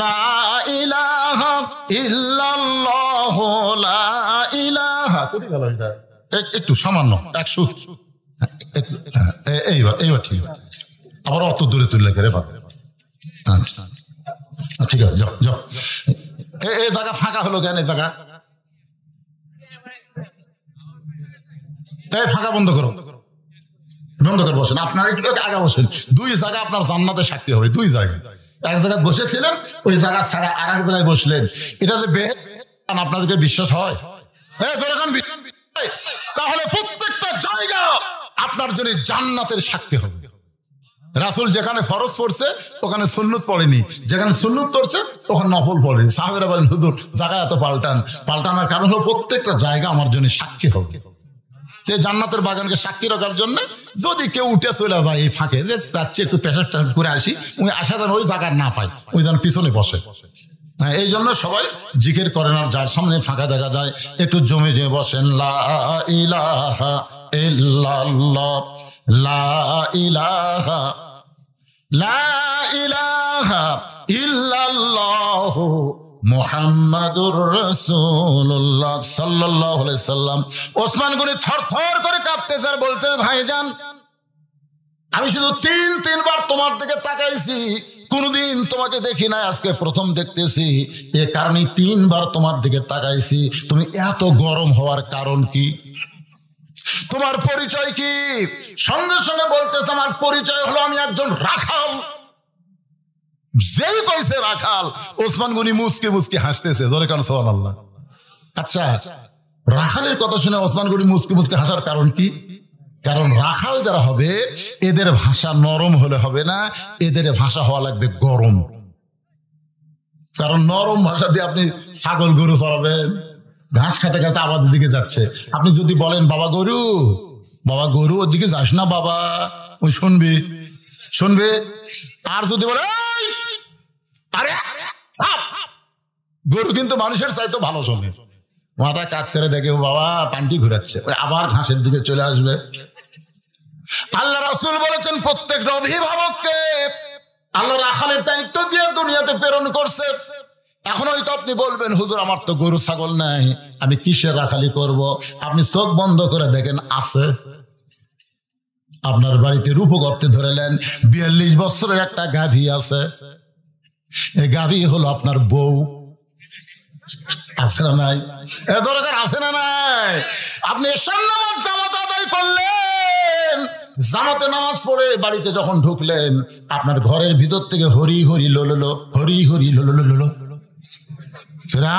লা ইলাহা ইল্লাল্লাহ, লা ইলাহা। একটু সামান্য এক সুত, এইবার ঠিক আছে। আবার অত দূরে তুললে রে ভাবে, আচ্ছা ঠিক আছে, যাও যাও। এই জায়গা ফাঁকা হলো কেন? এই জায়গা ফাঁকা বন্ধ করো, বন্ধ করে বসেন। আপনার একটু আগে বসেন। দুই জায়গা আপনার জান্নাতে সাক্ষী হবে, দুই জায়গায়। এক জায়গায় বসেছিলেন, ওই জায়গা ছাড়া আর এক জায়গায় বসলেন। এটা যে আপনাদেরকে বিশ্বাস হয়? তাহলে প্রত্যেকটা জায়গা আপনার জন্য জান্নাতের সাক্ষী হবে। রাসূল যেখানে ফরজ পড়ছে ওখানে সুন্নত পড়েনি, যেখানে সুন্নত পড়ছে ওখানে নফল পড়েনি। সাহাবেরা বলেন হুজুর জায়গা এত পাল্টানোর কারণ হলো প্রত্যেকটা জায়গা আমার জন্য সাক্ষী হবে। জান্নাতের বাগানকে সাক্ষী রাখার জন্য যদি কেউ উঠে চলে যায় এই ফাঁকে, যাচ্ছে একটু পেশাব করে আসি, ওই আসা যেন ওই জায়গা না পায়, ওই যেন পিছনে বসে। হ্যাঁ, এই জন্য সবাই জিকির করেন। আর যার সামনে ফাঁকা দেখা যায় একটু জমে জমে বসেন। লা ইলাহা ইল্লাল্লাহ, লা ইলাহা, লা ইলাহা ইল্লাল্লাহ মুহাম্মাদুর রাসূলুল্লাহ সাল্লাল্লাহু আলাইহি সাল্লাম। ওসমান গনি থরথর করে কাঁপতেছে আর বলতে, ভাইজান আমি শুধু তিনবার তোমার দিকে তাকাইছি, কোনদিন তোমাকে দেখি না, আজকে প্রথম দেখতেছি। এ কারণে তিনবার তোমার দিকে তাকাইছি। তুমি এত গরম হওয়ার কারণ কি? তোমার পরিচয় কি? সঙ্গে সঙ্গে বলতেছে, আমার পরিচয় হলো আমি একজন রাখাল। যেই কইছে রাখাল, ওসমান গনি মুসকে মুসকে হাসতেছে। ধরে কারণ সুবহানাল্লাহ। আচ্ছা, রাখালের কথা শুনে ওসমান গনি মুসকে মুসকে হাসার কারণ কি? কারণ রাখাল যারা হবে এদের ভাষা নরম হলে হবে না, এদের ভাষা হওয়া লাগবে গরম। কারণ নরম ভাষা দিয়ে আপনি ছাগল গরু চড়াবেন, ঘাস খেতে খেতে আমাদের দিকে যাচ্ছে, আপনি যদি বলেন বাবা গরু ওদিকে যাস না বাবা, ওই শুনবে। আর যদি বলে আরে গরু কিন্তু মানুষের চাইতে ভালো শোনে, মাথা কাজ করে দেখে বাবা পান্টি ঘুরাচ্ছে, ওই আবার ঘাসের দিকে চলে আসবে। আল্লাহ রাসূল বলেছেন প্রত্যেকটা অভিভাবককে আল্লাহ রাখালের দায়িত্ব দিয়ে দুনিয়াতে প্রেরণ করছে। এখন হয়তো আপনি বলবেন হুজুর আমার তো গরু ছাগল নাই, আমি কিসের রাখালি করব? আপনি চোখ বন্ধ করে দেখেন, আছে আপনার বাড়িতে রূপগর্তে ধরেলেন 42 বছরের একটা গাভী আছে। এই গাভী হলো আপনার বউ। আছে না নাই? এ দরকার আছে না নাই? আপনি এশার নামাজ জামাত আদায় করলেন, জামাতে নামাজ পড়ে বাড়িতে যখন ঢুকলেন, আপনার ঘরের ভিতর থেকে হরি হরি লোলো, হরি হরি লোলো।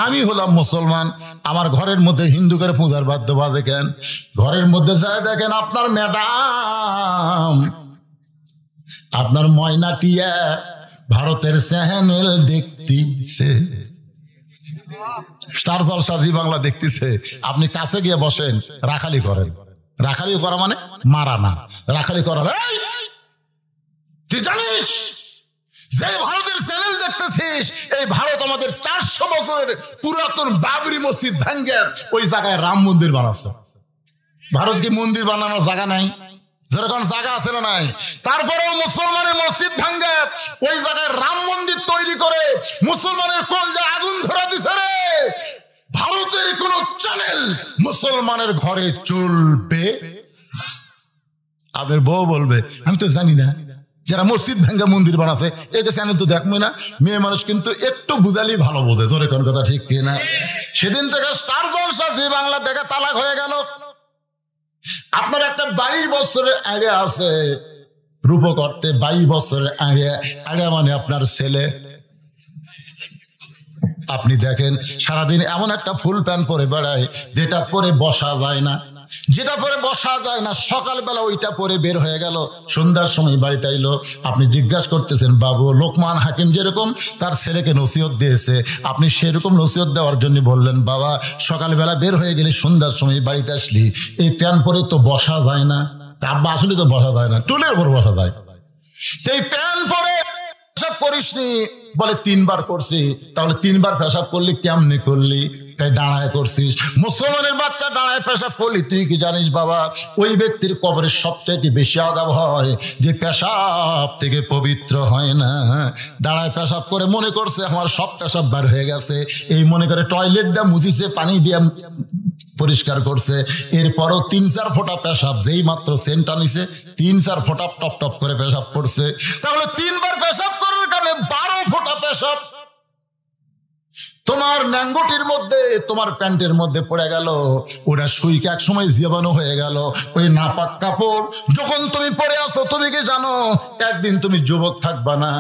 আমি হলাম মুসলমান, আমার ঘরের মধ্যে হিন্দু করে পূজার বাদ্য বাজে কেন? ঘরের মধ্যে যায় দেখেন আপনার ম্যাডাম, আপনার ময়নাটিয়া ভারতের চ্যানেল দেখতেছে, স্টার জলসা জি বাংলা দেখতেছে। আপনি কাছে গিয়ে বসেন, রাখালি করেন। রাখালি করা মানে মারা না, রাখালি করা। তুই জানিস যে ভারতের চ্যানেল দেখতেছিস, এই ভারত আমাদের 400 বছরের পুরাতন বাবরি মসজিদ ভাঙ্গে ওই জায়গায় রাম মন্দির বানাচ্ছে। ভারত কি মন্দির বানানোর জায়গা নাই? যেরকম জায়গা আছে না নাই? তারপরেও মুসলমানের মসজিদ ভাঙ্গে ওই জায়গায় রাম মন্দির তৈরি করে মুসলমানের কলজে আগুন ধরা দিছে রে। ভারতের কোন চ্যানেল মুসলমানের ঘরে চলবে? আপনার বউ বলবে আমি তো জানি না, যারা মসজিদ ভাঙ্গা মন্দির বানাচ্ছে এদের চ্যানেল তো দেখবো না। মেয়ে মানুষ কিন্তু একটু বুঝালেই ভালো বোঝে, জোরে কোন কথা ঠিক কিনা? সেদিন থেকে স্টার জলসা জি বাংলা দেখা তালাক হয়ে গেল। আপনার একটা 22 বছরের আইডিয়া আছে রূপ করতে, 22 বছরের আইডিয়া মানে আপনার ছেলে। আপনি দেখেন সারাদিন এমন একটা ফুল প্যান্ট পরে বেড়ায় যেটা পরে বসা যায় না, সকালবেলা ওইটা পরে বের হয়ে গেল, সন্ধ্যার সময় বাড়িতে আইলো। আপনি জিজ্ঞাসা করতেছেন বাবু, লোকমান হাকিম যেরকম তার ছেলেকে নসিহত দিয়েছে, আপনি সেরকম নসিহত দেওয়ার জন্য বললেন বাবা সকালবেলা বের হয়ে গেলে সন্ধ্যার সময় বাড়িতে আসলি এই প্যান্ট পরে তো বসা যায় না। আব্বা আসলে তো বসা যায় না, টুলের উপর বসা যায়। সেই প্যান্ট পরে পেশাব করিসনি? বলে 3 বার করছি। তাহলে 3 বার পেশাব করলি, কেমনি করলি? তাই দাঁড়ায় করছিস। মুসলমানের বাচ্চা দাঁড়ায় পেশাব করলি, তুই কি জানিস বাবা ওই ব্যক্তির কবরের সবচাইতে বেশি আযাব হয় যে পেশাব থেকে পবিত্র হয় না। দাঁড়ায় পেশাব করে মনে করছে আমার সব পেশাব বার হয়ে গেছে, এই মনে করে টয়লেট দিয়ে মুছিছে, পানি দিয়ে পরিষ্কার করছে, এরপরও 3-4 ফোঁটা পেশাব যেই মাত্র সেন্ট আনিছে 3-4 ফোঁটা টপ টপ করে পেশাব করছে। তাহলে 3 বার পেশাব করার কারণে সব তোমার ন্যাঙ্গটির মধ্যে, তোমার প্যান্টের মধ্যে পড়ে গেল, ওটা সুইকে এক সময় জীবাণু হয়ে গেল। ওই নাপাক কাপড় যখন তুমি পরে আসো, তুমি কি জানো একদিন তুমি যুবক থাকবা না,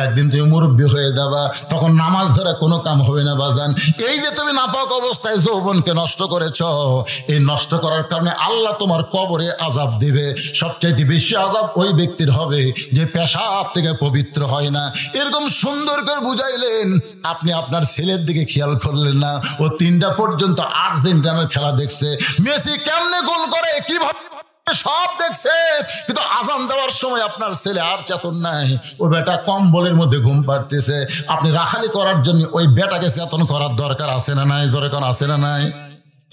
একদিন তুমি মুরব্বী হয়ে যাবা, তখন নামাজ ধরে কোনো কাম হবে না বাজান। এই যে তুমি নাপাক অবস্থায় যৌবনকে নষ্ট করেছ, এই নষ্ট করার কারণে আল্লাহ তোমার কবরে আযাব দিবে। সবচাইতে বেশি আযাব ওই ব্যক্তির হবে যে পেশাব থেকে পবিত্র হয় না। এরকম সুন্দর করে বুঝাইলেন, আপনি আপনার ছেলের দিকে খেয়াল করলেন না। ও 3টা পর্যন্ত আর্জেন্টিনার খেলা দেখছে, মেসি কেমনে গোল করে কিভাবে সব দেখছে, কিন্তু আজান দেওয়ার সময় আপনার ছেলে আর চেতন নাই। ও বেটা কম্বলের মধ্যে ঘুম পাড়তেছে। আপনি রাখালি করার জন্য ওই বেটাকে চেতন করার দরকার আছে না নাই? জোরে কোন আছে না নাই?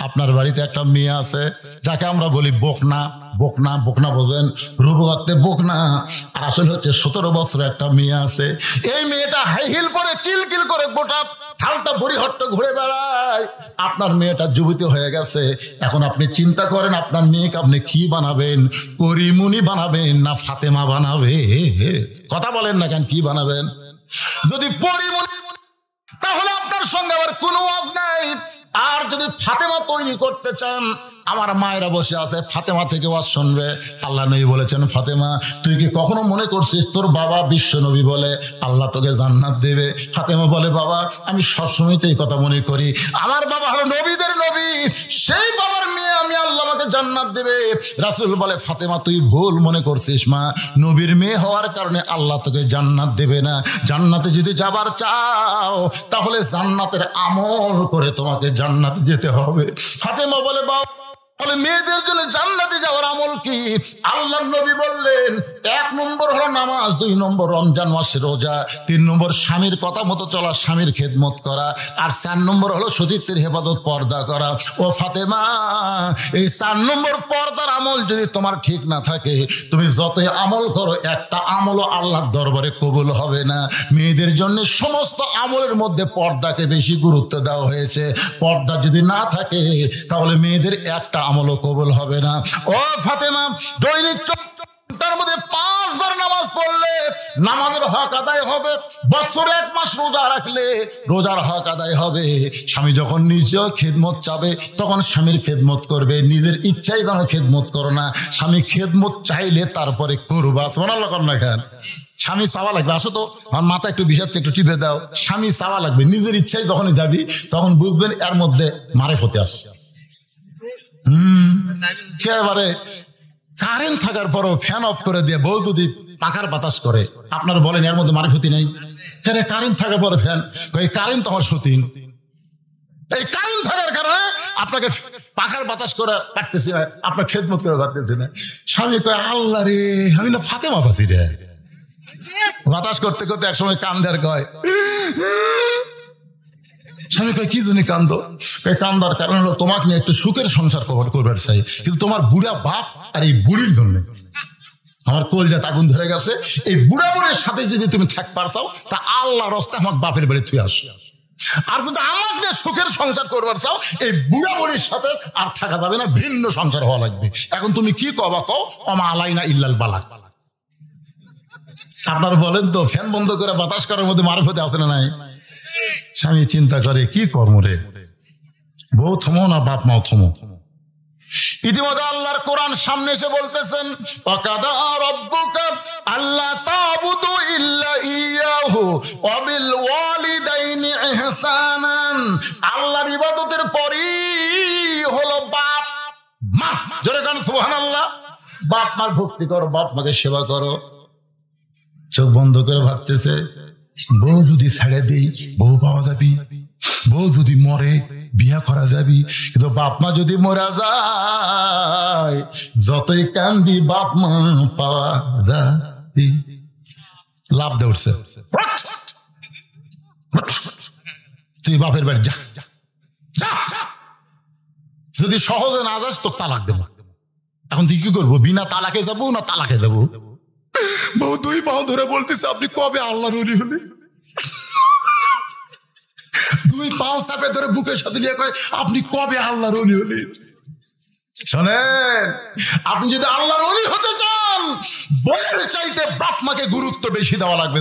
আপনার বাড়িতে একটা মেয়ে আছে যাকে আমরা বলি বকনা। বকনা, বকনা বোঝেন? রূপগতে বকনা, আর আসলে হচ্ছে 17 বছর একটা মেয়ে আছে। এই মেয়েটা হাই হিল পরে কিলকিল করে গোটা থালটা বড়িহট্ট ঘুরে বেড়ায়। আপনার মেয়েটা যুবতী হয়ে গেছে। এখন আপনি চিন্তা করেন আপনার মেয়েকে আপনি কি বানাবেন? পরিমুনি বানাবেন না ফাতেমা বানাবে? কথা বলেন না কেন, কি বানাবেন? যদি পরিমুনি তাহলে আপনার সঙ্গে আবার কোনো ওয়াজ নাই। আর যদি ফাতেমা তৈরি করতে চান, আমার মায়েরা বসে আছে, ফাতেমা থেকে ওয়াজ শুনবে। আল্লাহ নবী বলেছেন, ফাতেমা তুই কি কখনো মনে করছিস তোর বাবা বিশ্ব নবী বলে আল্লাহ তোকে জান্নাত দেবে? ফাতেমা বলে, বাবা আমি সবসময় তো এই কথা মনে করি, আমার বাবা হলো নবীদের নবী, সেই বাবার মেয়ে আমি, আল্লাহ আমাকে জান্নাত দেবে। রাসূল বলে, ফাতেমা তুই ভুল মনে করছিস মা, নবীর মেয়ে হওয়ার কারণে আল্লাহ তোকে জান্নাত দেবে না। জান্নাতে যদি যাবার চাও তাহলে জান্নাতের আমল করে তোমাকে জান্নাতে যেতে হবে। ফাতেমা বলে, বাবা বলে মেয়েদের জন্য জান্নাতে যাওয়ার আমল কি? আল্লাহর নবী বললেন, 1 নম্বর হলো নামাজ, 2 নম্বর রমজান মাসে রোজা, 3 নম্বর স্বামীর কথা মতো চলা, স্বামীর খেদমত করা, আর 4 নম্বর হলো সতীত্বের হেফাজত, পর্দা করা। ও ফাতেমা, এই 4 নম্বর পর্দার আমল যদি তোমার ঠিক না থাকে, তুমি যতই আমল করো একটা আমলও আল্লাহর দরবারে কবুল হবে না। মেয়েদের জন্য সমস্ত আমলের মধ্যে পর্দাকে বেশি গুরুত্ব দেওয়া হয়েছে। পর্দা যদি না থাকে তাহলে মেয়েদের একটা আমলও কবুল হবে না। ও ফাতেমা, দৈনিক তার মধ্যে 5 বার নামাজ পড়লে নামাজের হক আদায় হবে। বছরে 1 মাস রোজা রাখলে রোজার হক আদায় হবে। স্বামী যখন নিজেও খেদমত চাবে তখন স্বামীর খেদমত করবে, নিজের ইচ্ছাই যেন খেদমত করো না। স্বামী খেদমত চাইলে তারপরে করবা। সুবহানাল্লাহ কর না কেন? স্বামী চাওয়া লাগবে, আসো তো আমার মাথা একটু বিষাচ্ছে, একটু টিপে দাও। স্বামী চাওয়া লাগবে, নিজের ইচ্ছাই যখনই যাবি তখন বুঝবেন এর মধ্যে মারেফতে আসছে। এবারে কারেন্ট থাকার পরও ফ্যান অফ করে দিয়ে বউ যদি পাখার বাতাস করে, আপনারা বলেন এর মধ্যে মারিফতি নেই? কারেন্ট থাকার পরে ফ্যান, এই কারেন্ট তো আমার সতীন। এই কারেন্ট থাকার কারণে আপনাকে পাখার বাতাস করে পারতেছি না, আপনার খেদমত করে পারতেছি না। স্বামী কয়, আল্লাহ রে, আমি না ফাতেমা পাচ্ছি রে। বাতাস করতে করতে একসময় কান্দার কয়, স্বামী কয় কি জন্য কান্দো? কান্দার কারণ হলো তোমাকে নিয়ে একটু সুখের সংসার করবার চাই, কিন্তু তোমার বুড়া বাপ আর এই বুড়ির জন্য আমার কলজাত আগুন ধরে গেছে। এই বুড়া বুড়ির সাথে যদি তুমি থাক পারতাও তা আল্লাহ রাস্তায় আমার বাপের বাড়ি তুই আসো। আর যদি আমাকে নিয়ে সুখের সংসার করবার চাও, এই বুড়া বুড়ির সাথে আর থাকা যাবে না, ভিন্ন সংসার হওয়া লাগবে। এখন তুমি কি কবা কও, অমা আলাইনা ইল্লাল বালাক। আপনারা বলেন তো, ফ্যান বন্ধ করে বাতাস করার মধ্যে মারফতে আছে না নাই? স্বামী চিন্তা করে কি কর্ম রে, বউ থমো না বাপ মাও থমো। ইতিমধ্যে আল্লাহর কোরআন সামনে এসে বলতেছেন, ওয়াকাদা রাব্বুকা আল্লা তা'বুদু ইল্লা ইয়াহু ওয়া বিল ওয়ালিদাইনি ইহসানান। আল্লাহর ইবাদতের পরই হলো বাপ মা। জোরে গান সুবহানাল্লাহ। বাপ মার ভক্তি করো, বাপ মাকে সেবা করো। চোখ বন্ধ করে ভাবতেছে, বউ যদি ছেড়ে দেই বউ পাওয়া যাবি, বউ যদি মরে বিয়া করা যাবি, কিন্তু বাপ মা যদি মরা যায় যতই কান্দি বাপ মা পাওয়া যাবি। লাভ দে উঠছে, তুই বাপের বাড়ি যা, যদি সহজে না যাস তো তালাক দেব। এখন তুই কি করবো, বিনা তালাকে যাবো না তালাকে যাবো? বউ 2 পাও ধরে বলতেছে, আপনি কবে আল্লাহর ওলি হলেন? 2 পাও চাপে ধরে বুকের সাথে নিয়ে কয়, আপনি কবে আল্লাহর ওলি হলেন? শোনেন, আপনি যদি আল্লাহর ওলি হতে চান বইয়ের চাইতে বাপ মাকে গুরুত্ব বেশি দেওয়া লাগবে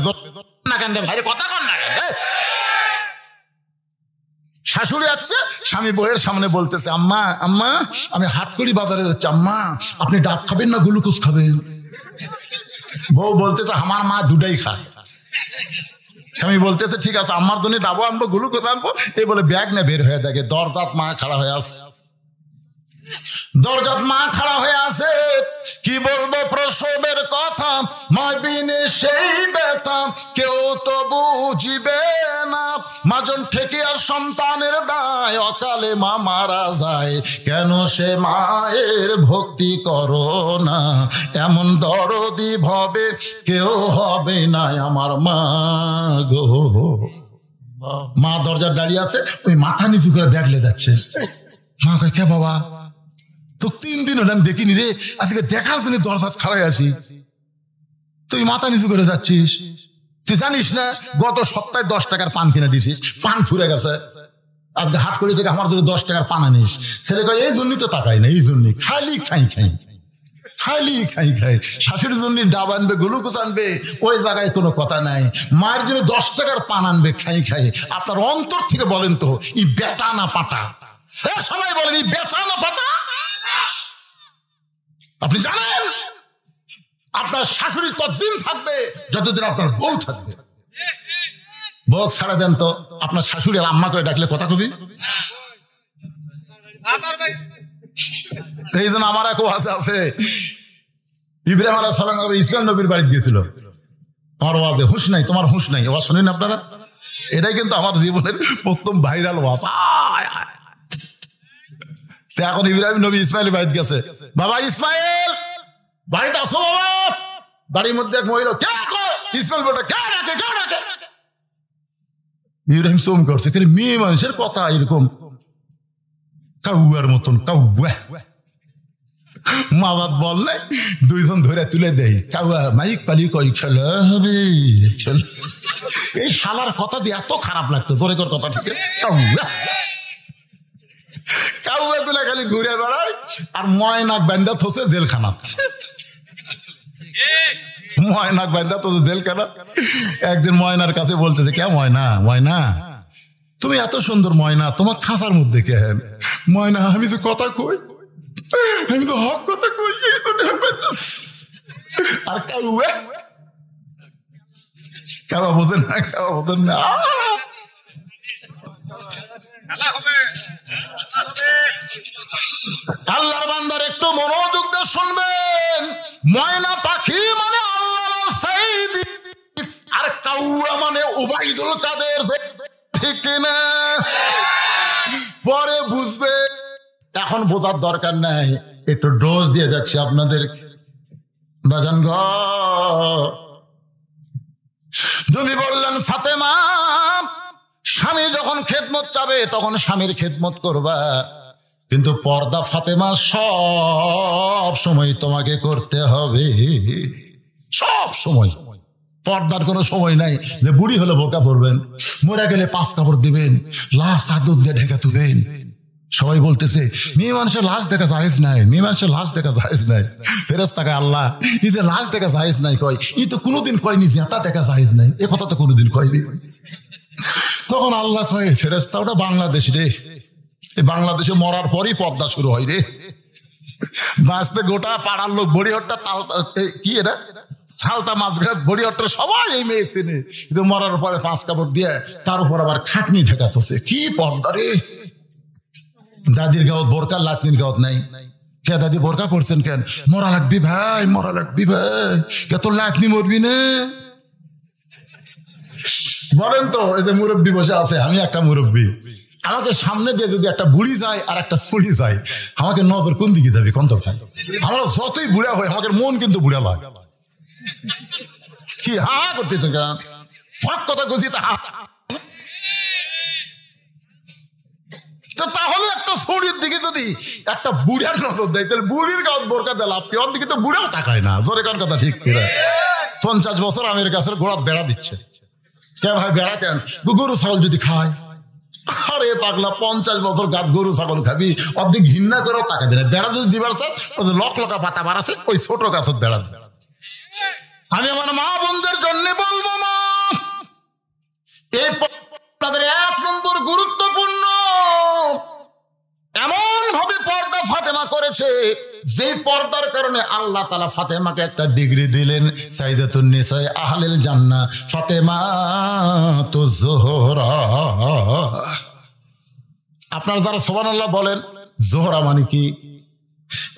না কেন ভাই, কথা কর না কেন? শাশুড়ি আছে, স্বামী বইয়ের সামনে বলতেছে, আম্মা আম্মা আমি হাটকড়ি বাজারে যাচ্ছি, আম্মা আপনি ডাব খাবেন না গ্লুকোজ খাবেন? বউ বলতেছে আমার মা দুটাই খায়। স্বামী বলতেছে ঠিক আছে, আমার জন্য ডাবো আনবো গ্লুকোজ আনবো, এই বলে ব্যাগ নিয়ে বের হয়ে দেখে দরজাত মা খাড়া হয়ে আসে। দরজাত মা খাড়া হয়ে আছে, কি বলবো প্রসবের কথা, মাবিনে সেই ব্যথা কেউ তো বুঝিবে না, মাজন ঠেকে আর সন্তানের দায়, অকালে মা মারা যায়, কেন সে মায়ের ভক্তি করো না, এমন দরদি ভবে কেউ হবে না আমার মা গো। মা দরজার দাঁড়িয়ে আছে, ওই মাথা নিচু করে ব্যাগলে যাচ্ছে। মা কয় কে বাবা, তো 3 দিন হলে আমি দেখিনি রে, আজকে দেখার জন্য দরজা খাড়াই আছি, তুই মাথা নিচু করে যাচ্ছিস? তুই জানিস না গত সপ্তাহে 10 টাকার পান কিনে দিছিস, পান ফুরে গেছে, আপনি হাট করে থেকে আমার জন্য 10 টাকার পান আনিস। ছেলে কয় এই জন্যই তো তাকাই না, এই জন্যই খালি খাই খাই খালি খাই খাই। শাশুড়ির জন্য ডাব আনবে গ্লুকোজ আনবে, ওই জায়গায় কোনো কথা নাই। মায়ের জন্য 10 টাকার পান আনবে খাই খাই। আপনার অন্তর থেকে বলেন তো এই বেটা না পাটা? সবাই বলেন এই বেটা না পাটা? আপনি জানেন আপনার শাশুড়ি ততদিন থাকবে যতদিন আপনার বউ থাকবে। বউ ছাড়া দেন তো, আপনার শাশুড়ি আর আম্মা করে ডাকলে কথা কবি? এই জন্য আমার এক ওয়াজ আছে, ইব্রাহিম আলাইহিস সালাম ইসমাঈল নবীর বাড়িতে গিয়েছিল। আমার ওয়াজে হুঁশ নাই, তোমার হুঁশ নাই, ওয়াজ শোনেন আপনারা? এটাই কিন্তু আমার জীবনের প্রথম ভাইরাল ওয়াজ। এখন ইব্রাহিম নবী ইসমাইলের বাড়িতে গেছে, বাবা ইসমাইল বাড়িতে আসো বাবা। বাড়ির মধ্যে এক মহিলা, ইসমাইল বলতে কে ডাকে কে ডাকে? ইব্রাহিম চোম করছে, মেয়ে মানুষের কথা এরকম কাউয়ার মতন কাউয়া মাজাত বললে 2 জন ধরে তুলে দেয়, কাউয়া মাইক পালি কই খেলা হবে খেল। এই শালার কথা দিয়ে এত খারাপ লাগতো, জোরে কর কথা ঠিক, কাউয়া কাউয়া গুলা খালি ঘুরে বেড়ায় আর ময়নাক বান্ধা থসে জেলখানাত, ময়নাক বান্ধা থসে জেলখানাত। একদিন ময়নার কাছে বলতেছে, কে ময়না, ময়না তুমি এত সুন্দর ময়না, তোমার খাঁচার মধ্যে কেন? ময়না আমি তো কথা কই, আমি তো হক কথা কই। আর কাউয়া কাউয়া বোঝেন না, কাউয়া বোঝেন না। আল্লাহর বান্দার একটু মনোযোগ দিয়ে শুনবেন, ময়না পাখি মানে আল্লাহর সাইদি, আর কাউয়া মানে উবাইদুল কাদের, ঠিক না? পরে বুঝবে, এখন বোঝার দরকার নাই, একটু ডোজ দিয়ে যাচ্ছি আপনাদের। বাজান গ নবী বললেন, ফাতেমা স্বামী যখন খেদমত চাবে তখন স্বামীর খেদমত করবা, কিন্তু পর্দা ফাতেমা সব সময় তোমাকে করতে হবে, সব সময়। পর্দার কোনো সময় নাই যে বুড়ি হলে বোরকা পরবেন, মরে গেলে 5 কাপড় দিবেন, লাশ চাদর দিয়ে ঢেকে তুবেন। সবাই বলতেছে মেয়ে মানুষের লাশ দেখা জায়েজ নাই, মেয়ে মানুষের লাশ দেখা জায়েজ নাই। ফেরেশতাকে আল্লাহ এই যে লাশ দেখা জায়েজ নাই কয়, ই তো কোনোদিন কয়নি জেতা দেখা জায়েজ নাই, এ কথা তো কোনোদিন কয়নি। তখন আল্লাহ কয়, ফেরেশতা ওটা বাংলাদেশ রে, এই বাংলাদেশে মরার পরই পর্দা শুরু হয় রে। বাঁচতে গোটা পাড়ার লোক বড়িহট্টা কি এটা থালতা মাছঘাট বড়িহট্টা সবাই এই মেয়ে চেনে, কিন্তু মরার পরে 5 কাপড় দিয়ে তার উপর আবার খাটনি ঢেকাচ্ছে। কি পর্দা রে! দাদির গাঁত বোরকা, লাতনির গাঁত নাই। কে দাদি বোরকা পড়ছেন কেন? মরা লাগবি ভাই, মরা লাগবি ভাই, কে তোর লাতনি মরবি না? বলেন তো, এই যে মুরব্বী বসে আছে, আমি একটা মুরব্বী, আমাকে সামনে দিয়ে যদি একটা বুড়ি যায় আর একটা ছুরি যায়, আমাকে নজর কোন দিকে যাবে কোন তো ভাই? আমরা যতই বুড়া হয় আমাদের মন কিন্তু বুড়া লাগে। কি হা করতেছে কেন? হক কথা গছি তা তাহলে একটা ছুরির দিকে যদি একটা বুড়ার নজর দেয়, তাহলে বুড়ির গাঁত বোরকা দেয় লাভ কি? ওর দিকে তো বুড়াও তাকায় না। জোরে কোন কথা ঠিক কিনা? 50 বছর আমের কাছের গোড়াত বেড়া দিচ্ছে, কে ভাই বেড়া কেন? গরু ছাগল যদি খায়, আরে পাগলা 50 বছর গাছ গরু ছাগল খাবি, অর্ধেক ঘৃণা করেও তাকাবি না। বেড়া যদি দিবার চায়, লক লকা পাতা বাড়াছে, ওই ছোট গাছের বেড়া দেয়। আমি আমার মা বোনদের জন্য বলবো, মা এই তাদের 1 নম্বর গুরুত্বপূর্ণ। এমন ভাবে পর্দা ফাতেমা করেছে, যে পর্দার কারণে আল্লাহ তাআলা ফাতেমাকে একটা ডিগ্রি দিলেন, সাইয়্যিদাতুন নিসায়ে আহলিল জান্নাহ ফাতেমাতুজ জোহরা। আপনারা যারা সুবহানাল্লাহ বলেন, জোহরা মানে কি?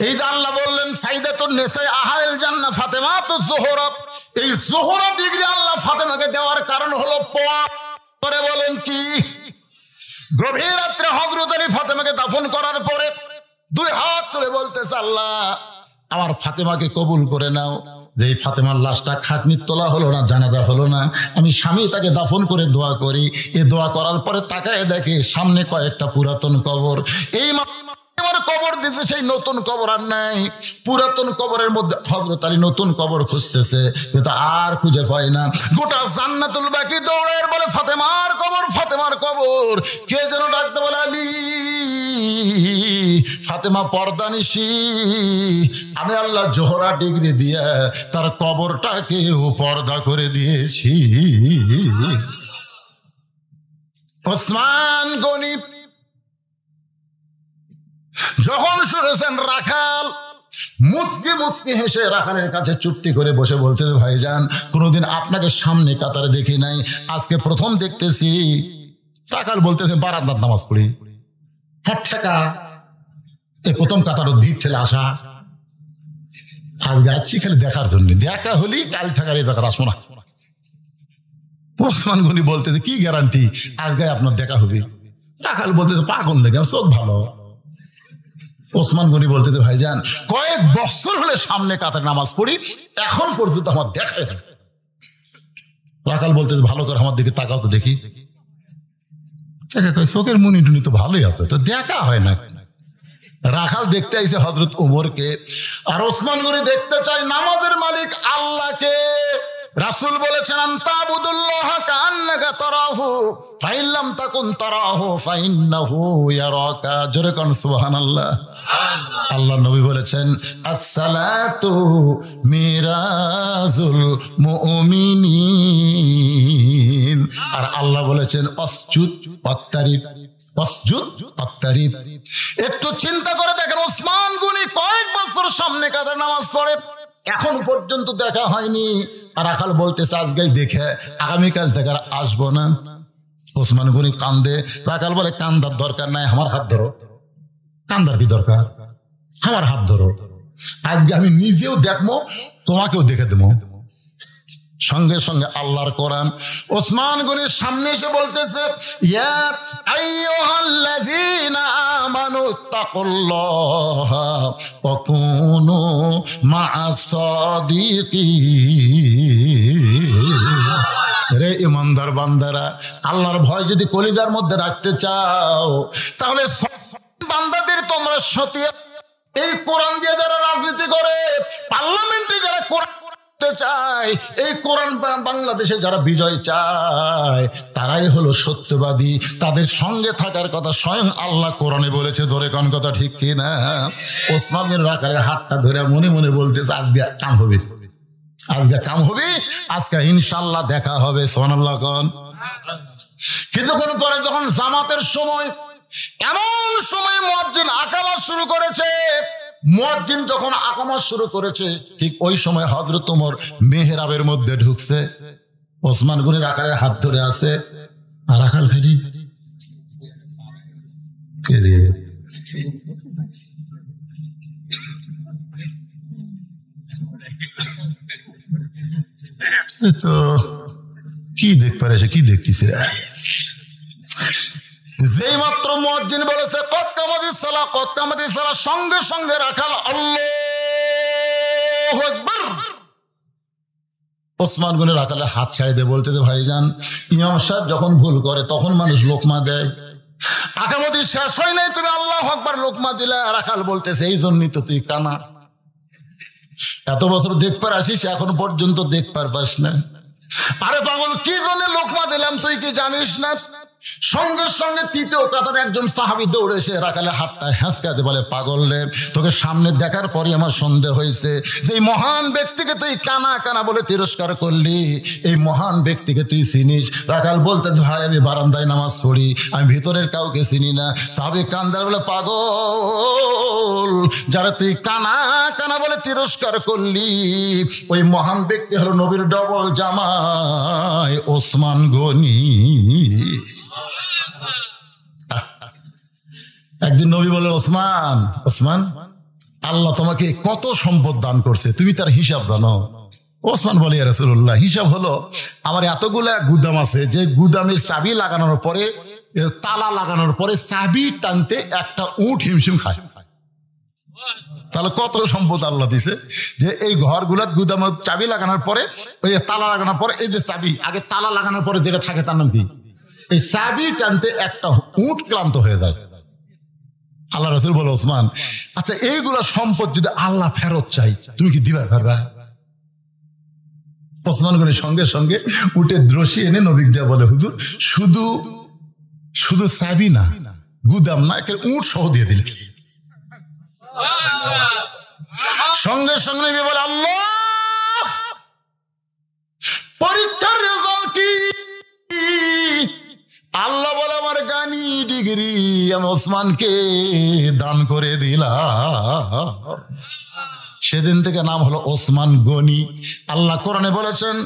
এই যে আল্লাহ বললেন সাইয়্যিদাতুন নিসায়ে আহলিল জান্নাহ ফাতেমাতুজ জোহরা, এই জোহরা ডিগ্রি আল্লাহ ফাতেমাকে দেওয়ার কারণ হলো পরে বলেন কি? গভীর রাত্রে হযরত আলী ফাতেমাকে দাফন করার পরে 2 হাত তুলে বলতেছে, আল্লাহ আমার ফাতেমাকে কবুল করে নাও। যে ফাতেমার লাশটা খাটনির তোলা হলো না, জানাজা হলো না, আমি স্বামী তাকে দাফন করে দোয়া করি। এ দোয়া করার পরে তাকায় দেখে সামনে কয়েকটা পুরাতন কবর। এই আমার কবর দিতে সেই নতুন কবর আর নাই, পুরাতন কবরের মধ্যে হযরত আলী নতুন কবর খুঁজতেছে, কিন্তু আর খুঁজে পায় না। গোটা জান্নাতুল বাকি দৌড়ে বলে ফাতেমার কবর, ফাতেমার কবর। কে যেন ডাকতে বলে, আলী। ফাতেমা পর্দানিশী, আমি আল্লাহ জোহরা ডিগ্রি দিয়ে তার কবরটাকেও পর্দা করে দিয়েছি। ওসমান গনি যখন শুনেছেন, রাখাল মুস্কি মুস্কি হেসে রাখালের কাছে চুপটি করে বসে বলতে, ভাইজান কোনোদিন আপনাকে সামনে কাতারে দেখি নাই, আজকে প্রথম দেখতেছি। রাখাল বলতেছে, বারান্দার নামাজ পড়ি। হ্যাঁ ঠেকা, এই প্রথম কাতার ভিড় ঠেলে আসা, আর যাচ্ছি খালি দেখার জন্য, দেখা হলি কাল থাকার এই দেখার আসবো না। ওসমান গনি বলতেছে, কি গ্যারান্টি আজকে আপনার দেখা হবে? রাখাল বলতেছে, পাগল নাকি, আমার চোখ ভালো। ওসমান গনি বলতেছে, ভাইজান কয়েক বছর হলে সামনে কাতার নামাজ পড়ি, এখন পর্যন্ত আমার দেখাই হয়। রাখাল বলতেছে, ভালো করে আমার দিকে তাকাও তো দেখি। চোখের মুনি টুনি তো ভালোই আছে, তো দেখা হয় না। রাখাল দেখতে আইছে হযরত ওমরকে, আর ওসমান গনি দেখতে চাই নামাজের মালিক আল্লাহকে। রাসূল বলেছেন, আনতাবুদুল্লাহ কাআন্নাকা তারাহু ফাইন লাম তাকুন তারাহু ফাইন্নাহু ইয়ারাকা। জোরে কোন সুবহানাল্লাহ। আল্লাহ নবী বলেছেন, আসসালাতু মিরাজুল মুমিনিন। আর আল্লাহ বলেছেন, আসজুদ ওয়াক্তারিব, আসজুদ ওয়াক্তারিব। একটু চিন্তা করে দেখেন, ওসমান গনি কয়েক বছর সামনে কাতার নামাজ পড়ে, এখন পর্যন্ত দেখা হয়নি। আর রাখাল বলতেছে, আজকেই দেখে আগামীকাল দেখার আসবো না। ওসমান গনি কান্দে। রাখাল বলে, কান্দার দরকার নাই, আমার হাত ধরো। কান্দার কি দরকার, আমার হাত ধরো, আজকে আমি নিজেও দেখবো, তোমাকেও দেখে দেবো। সঙ্গে সঙ্গে আল্লাহর কোরআন ওসমান গনির সামনে এসে বলতেছে, ইয়া আইয়ুহাল্লাযীনা আমানু তাকুল্লাহা ওয়া কুনু মা'আস সাদিকিন। রে ইমানদার বান্দারা, আল্লাহর ভয় যদি কলিজার মধ্যে রাখতে চাও, তাহলে বান্দাদের তোমরা সাথে এই কোরআন দিয়ে যারা রাজনীতি করে, পার্লামেন্টে যারা কোরআন করতে চায়, এই কোরআন বাংলাদেশে যারা বিজয় চায়, তারাই হলো সত্যবাদী। তাদের সঙ্গে থাকার কথা স্বয়ং আল্লাহ কোরআনে বলেছে। ধরে কোন কথা ঠিক কিনা? ওসমানের রাখালের হাতটা ধরে মনে মনে বলতেছে, আজকে কাম হবে, আজকে কাম হবে, আজকে ইনশাল্লাহ দেখা হবে। সুবহানাল্লাহ কোন। কিছুক্ষণ পরে যখন জামাতের সময়, এমন সময় মুয়াজ্জিন আকামত শুরু করেছে। মুয়াজ্জিন যখন আকামত শুরু করেছে, ঠিক ওই সময় হযরত ওমর মেহরাবের মধ্যে ঢুকছে। ওসমান গনি রাখালের হাত ধরে আছে, আর রাখাল খালি কে রে, তো কি দেখ পারে, কি দেখতেছে? যেই মাত্র মুয়াজ্জিন বলেছে কদ কামাতিস সালাহ, কদ কামাতিস সালাহ, সঙ্গে সঙ্গে রাখাল আল্লাহু আকবার। ওসমান গনি রাখালের হাত ছাড়ি দিয়ে বলতেছে, ভাইজান ইমাম সাহেব যখন ভুল করে তখন মানুষ লোকমা দেয়, আকামতি শেষ হয় নাই, তুমি আল্লাহু আকবার লোকমা দিলে। রাখাল বলতেছে, এই জন্যই তো তুই কানা, এত বছর দেখবার আসিস, এখন পর্যন্ত দেখবার পাস না। আরে পাগল, কি জন্য লোকমা দিলাম তুই কি জানিস না? সঙ্গে সঙ্গে তৃতীয় কাতারে একজন সাহাবী দৌড়ে এসে রাখালের হাতটা হ্যাঁচকাতে বলে, পাগল রে, তোকে সামনে দেখার পরই আমার সন্দেহ হয়েছে যে এই মহান ব্যক্তিকে তুই কানা কানা বলে তিরস্কার করলি, এই মহান ব্যক্তিকে তুই চিনিস? রাখাল বলতে, ভাই আমি বারান্দায় নামাজ পড়ি, আমি ভিতরের কাউকে চিনি না। সাহাবী কান্দার বলে, পাগল, যারা তুই কানা কানা বলে তিরস্কার করলি ওই মহান ব্যক্তি হলো নবীর ডবল জামাই ওসমান গনি। একদিন নবী বলে, ওসমান, ওসমান, আল্লাহ তোমাকে কত সম্পদ দান করছে, তুমি তার হিসাব জানো? ওসমান বলে, ইয়া রাসূলুল্লাহ, হিসাব হলো আমার এতগুলা গুদাম আছে, যে গুদামের চাবি লাগানোর পরে, তালা লাগানোর পরে চাবি টানতে একটা উট হিমশিম খায়। তাহলে কত সম্পদ আল্লাহ দিছে, যে এই ঘরগুলার গুদামের চাবি লাগানোর পরে, ওই তালা লাগানোর পরে, এই যে চাবি আগে তালা লাগানোর পরে যেটা থাকে তার নাম কি? এই চাবি টানতে একটা উট ক্লান্ত হয়ে যায়। আল্লাহ রাসূল বলে, ওসমান, আচ্ছা এইগুলা সম্পদ যদি আল্লাহ ফেরত চাই, তুমি কি দিবার পারবা? ওসমান গনি সঙ্গে সঙ্গে উটের রশি এনে নবীকে দেয়া বলে, হুজুর, শুধু শুধু চাবি না, গুদাম না, একে উট সহ দিয়ে দিলে। সঙ্গে সঙ্গে বলে, আল্লাহ, পরীক্ষার রেজাল্ট কি? আল্লাহ বলে, আমার গানি ডিগ্রি আমি ওসমানকে দান করে দিলাম। সেদিন থেকে নাম হলো ওসমান গনি। আল্লাহ কোরআনে বলেছেন,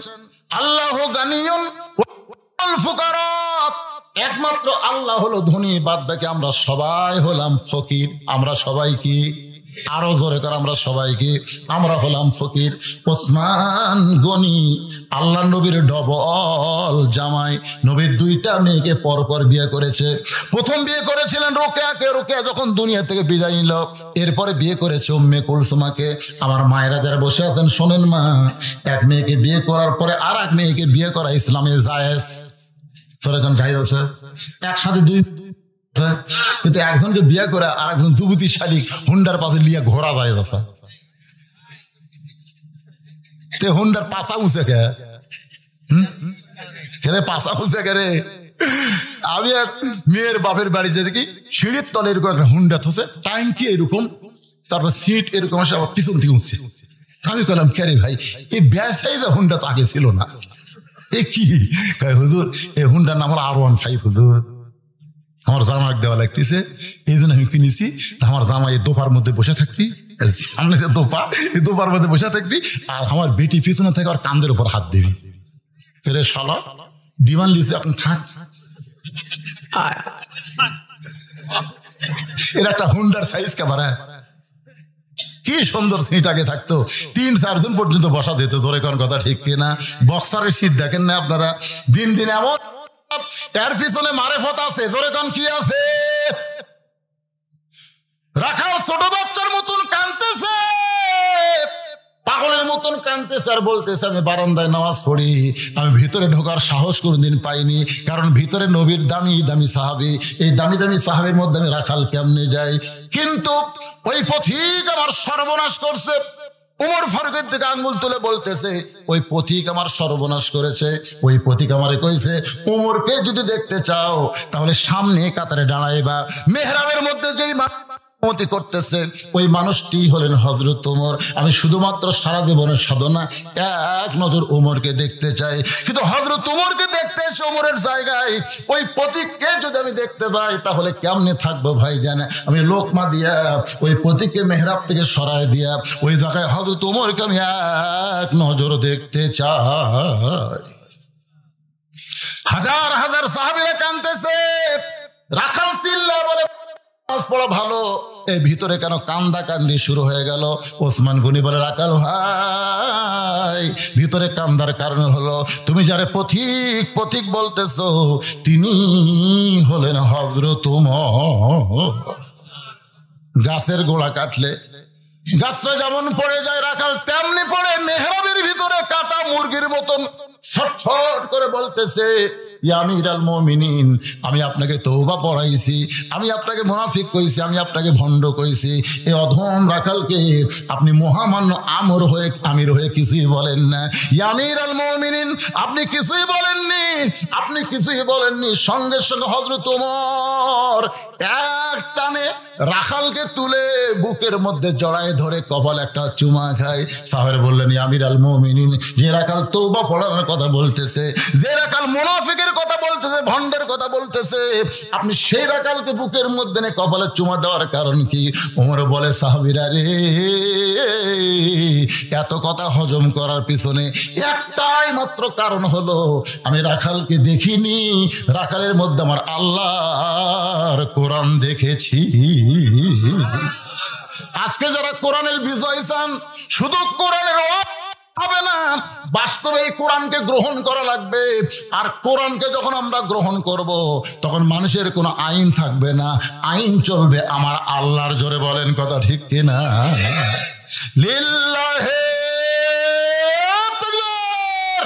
আল্লাহ গানিয়ুন ওয়াল ফুকারা, একমাত্র আল্লাহ হলো ধনী, বাদ বাকি আমরা সবাই হলাম ফকির। আমরা সবাই কি? আরো জোরে করে, আমরা সবাই কি? আমরা হলাম ফকির। ওসমান গনি আল্লাহ নবীর ডবল জামাই। নবীর দুইটা মেয়েকে পরপর বিয়ে করেছে। প্রথম বিয়ে করেছিলেন রোকেয়াকে, রোকেয়া যখন দুনিয়া থেকে বিদায় নিল, এরপরে বিয়ে করেছে উম্মে কুলসুমাকে। আমার মায়েরা যারা বসে আছেন শোনেন মা, এক মেয়েকে বিয়ে করার পরে আর এক মেয়েকে বিয়ে করা ইসলামে জায়েজ। সরেজন জায়েজ আছে, একসাথে দুই, কিন্তু একজনকে বিয়ে করে আর একজন যুবতী শালিক হুন্ডার পাশে লিয়ে ঘোরা যায়। হুন্ডার পাশা উঁচে কে রে, পাশা উঁচে কে রে? আমি এক মেয়ের বাপের বাড়ি যে দেখি সিঁড়ির তলে এরকম একটা হুন্ডা থসে, ট্যাঙ্কি এরকম, তারপর সিট এরকম আসে, আবার পিছন থেকে উঠছে। আমি বললাম, কে রে ভাই, এই ব্যবসায়ীরা হুন্ডা তো আগে ছিল না, এ কি? হুজুর, এই হুন্ডার নাম হলো R15 হুজুর। আমার জামা দেওয়া লাগতেছে, এই জন্য আমি কিনেছি। আমার জামা এই দোপার মধ্যে বসে থাকবি, সামনে যে দোপা, এই দোপার মধ্যে বসে থাকবি, আর আমার বেটি পিছনে থেকে আর কান্দের উপর হাত দিবি। ফেরে শালা বিমান লিখছে, আপনি থাক। এর একটা হুন্ডার সাইজ ক্যামেরা, কি সুন্দর সিট আগে থাকতো, 3-4 জন পর্যন্ত বসা যেত। ধরে কোন কথা ঠিক কিনা? বক্সারের সিট দেখেন না আপনারা? দিন দিন এমন, এর পিছনে মারেফত আছে। জোরে কোন কি আছে? রাখাল ছোট বাচ্চার মতন কাঁদতেছে, পাগলের মতন কাঁদতেছে, আর বলতেছে, আমি বারান্দায় নামাজ পড়ি, আমি ভিতরে ঢোকার সাহস কোনোদিন পাইনি, কারণ ভিতরে নবীর দামি দামি সাহাবী, এই দামি দামি সাহাবীর মধ্যে আমি রাখাল কেমনে যাই? কিন্তু ওই পথিক আমার সর্বনাশ করছে। উমর ফারুকের দিকে আঙ্গুল তুলে বলতেছে, ওই পথিক আমার সর্বনাশ করেছে। ওই পথিক আমারে কইছে, উমরকে যদি দেখতে চাও তাহলে সামনে কাতারে দাঁড়াইবা। মেহরাবের মধ্যে যেই মতি করতেছে ওই মানুষটি হলেন হযরত উমর। আমি শুধুমাত্র সারা জীবনের সাধনা এক নজর উমরকে দেখতে চাই, কিন্তু হযরত উমরকে দেখতে এসে উমরের জায়গায় ওই পথিককে যদি আমি দেখতে পাই তাহলে কেমনে থাকবো ভাই জানে? আমি লোকমা দিয়া ওই পথিককে মেহরাব থেকে সরায় দিয়া ওই জায়গায় হযরত উমরকে আমি এক নজর দেখতে চাই। হাজার হাজার সাহাবীরা কাঁদতেছে, রাখাল চিল্লা বলে, পড়া ভালো, এই ভিতরে কেন কান্দা কান্দি শুরু হয়ে গেল? ওসমান গনি বলে, রাখাল ভাই, ভিতরে কান্দার কারণ হলো তুমি যারে পথিক পথিক বলতেছো তিনি হলেন হযরত উমর। গাছের গোড়া কাটলে গাছটা যেমন পড়ে যায়, রাখাল তেমনি পড়ে মেহরাবের ভিতরে কাটা মুরগির মতন ছটফট করে বলতেছে, ইয়া আমিরাল মুমিনিন, আমি আপনাকে তওবা পড়াইছি, আমি আপনাকে মুনাফিক কইছি, আমি আপনাকে ভণ্ড কইছি, এই অধম রাখালকে আপনি মহামান্য আমির হয়ে কিছুই বলেন না। ইয়া আমিরাল মুমিনিন, আপনি কিছুই বলেননি, আপনি কিছুই বলেননি। সঙ্গে সঙ্গে হযরত ওমর এক টানে রাখালকে তুলে বুকের মধ্যে জড়ায় ধরে কপাল একটা চুমা খায়। সাহাবারা বললেন, ইয়া আমিরাল মুমিনিন, যে রাখাল তওবা পড়ানোর কথা বলতেছে, যে রাখাল মুনাফিকের কথা বলতেছে, ভণ্ডের কথা বলতেছে, আপনি সেই রাখালকে বুকের মধ্যে নিয়ে কপালে চুমা দেওয়ার কারণ কি? ওমর বলে, সাহাবীরা রে, এত কথা হজম করার পিছনে একটাই মাত্র কারণ হলো, আমি রাখালকে দেখিনি, রাখালের মধ্যে আমার আল্লাহর কোরআন দেখেছি। আজকে যারা কোরআনের বিজয় চান, শুধু কোরআনের হবে না, বাস্তবে এই কোরআনকে গ্রহণ করা লাগবে। আর কোরআনকে যখন আমরা গ্রহণ করব, তখন মানুষের কোনো আইন থাকবে না, আইন চলবে আমার আল্লাহর। জোরে বলেন কথা ঠিক কিনা? লিল্লাহি তাকবীর।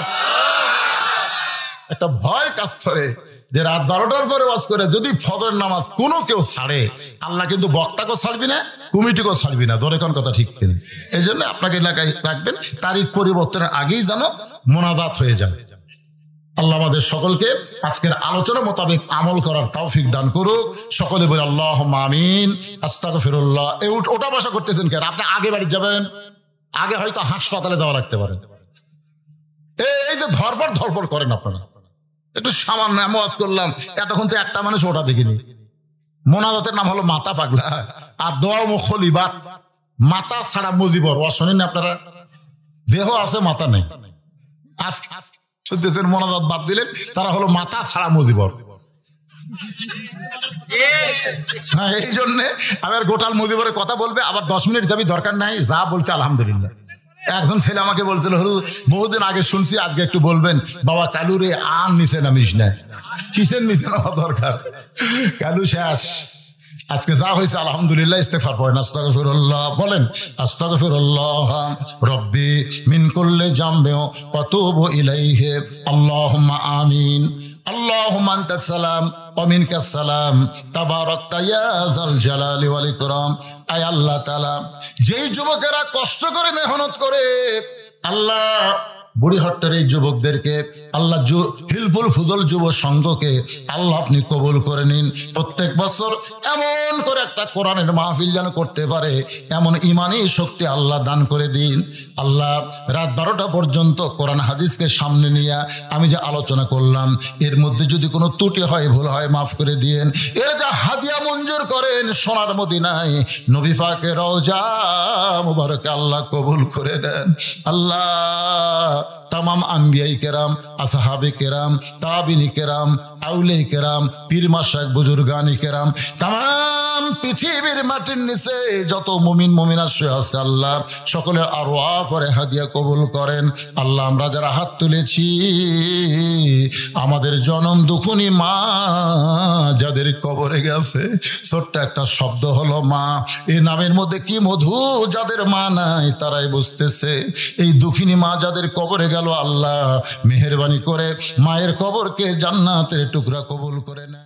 একটা ভয় কাজ করে যে রাত 12টার পরে ওয়াজ করে যদি ফজরের নামাজ কোনো কেউ ছাড়ে, আল্লাহ কিন্তু বক্তাকেও ছাড়বি না, কমিটিকেও ছাড়বি না। জোরে কোন কথা ঠিক কিনা? এই জন্য আপনাকে এলাকায় রাখবেন, তারিখ পরিবর্তনের আগেই যেন মোনাজাত হয়ে যায়। আল্লাহ আমাদের সকলকে আজকের আলোচনা মোতাবেক আমল করার তৌফিক দান করুক। সকলে বলে আল্লাহুম্মা আমিন। আস্তাগফিরুল্লাহ। এই ওটা বসা করতেছেন কেন? আপনি আগে বাড়ি যাবেন, আগে হয়তো হাসপাতালে যাওয়া লাগতে পারে। এই যে ধরপড় করেন আপনারা, একটু সামান্য আমি ওয়াজ করলাম, এতক্ষণ তো একটা মানুষ ওটা দেখিনি। মোনাজাতের নাম হলো মাথা পাগলা, আর দোয়া মুখলিবাত, মাথা ছাড়া মুজিবর। ওয়াজ শোনেন না আপনারা? দেহ আছে, মাথা নেই। আজকে মোনাজাত বাদ দিলেন, তারা হলো মাথা ছাড়া মুজিবর। হ্যাঁ, এই জন্যে আবার গোটাল মুজিবরের কথা বলবে, আবার 10 মিনিট যাবি, দরকার নাই, যা বলছে আলহামদুলিল্লাহ। একজন ছেলে আমাকে বলছিল, হুজুর বহুদিন আগে শুনছি, আজকে একটু বলবেন। বাবা কালু রে, আর নিচে নামিস না, কিসের নিচে নামা দরকার, কালু শেষ। আজকে যা হয়েছে আলহামদুলিল্লাহ, ইস্তেগফার পড়েন, আস্তাগফিরুল্লাহ বলেন, আস্তাগফিরুল্লাহ রব্বি মিন কুল্লি জামবিন ওয়া তুবু ইলাইহি, আল্লাহুম্মা আমিন। আল্লাহুম্মা আনতাস সালাম ওয়া মিনকাস সালাম, তাবারাকতা ইয়া যাল জালালি ওয়াল ইকরাম। আয় আল্লাহ তাআলা, যেই যুবকেরা কষ্ট করে মেহনত করে, আল্লাহ বুড়িহট্টের এই যুবকদেরকে, আল্লাহ হিলফুল ফুজল যুব সংঘকে আল্লাহ আপনি কবুল করে নিন। প্রত্যেক বছর এমন করে একটা কোরআনের মাহফিল যেন করতে পারে, এমন ইমানি শক্তি আল্লাহ দান করে দিন। আল্লাহ রাত 12টা পর্যন্ত কোরআন হাদিসকে সামনে নিয়ে আমি যে আলোচনা করলাম, এর মধ্যে যদি কোনো ত্রুটি হয়, ভুল হয়, মাফ করে দিয়েন। এর যা হাদিয়া মঞ্জুর করেন সোনার মদিনায় নবী পাকের রওজা মুবারকে আল্লাহ কবুল করে নেন। আল্লাহ तमाम अम्बियाई केराम, असहाबे केराम, ताबिनी केराम, आउले केराम, पीर माशाइख बुजुर्गानी केराम, तमाम पृथिवीर माटिर निचे যত মুমিন মুমিনাত শুয়ে আছে, আল্লাহ সকলের আরওয়াহ পরে হাদিয়া কবুল করেন। আল্লাহ আমরা যারা হাত তুলেছি, আমাদের জনম দুখুনি মা যাদের কবরে গেছে, ছোট্ট একটা শব্দ হলো মা। এই নামের মধ্যে কি মধু, যাদের মা নাই তারাই বুঝতেছে। এই দুঃখিনী মা যাদের কবরে গেল, আল্লাহ মেহেরবানি করে মায়ের কবরকে জান্নাতের টুকরা কবুল করে নেয়।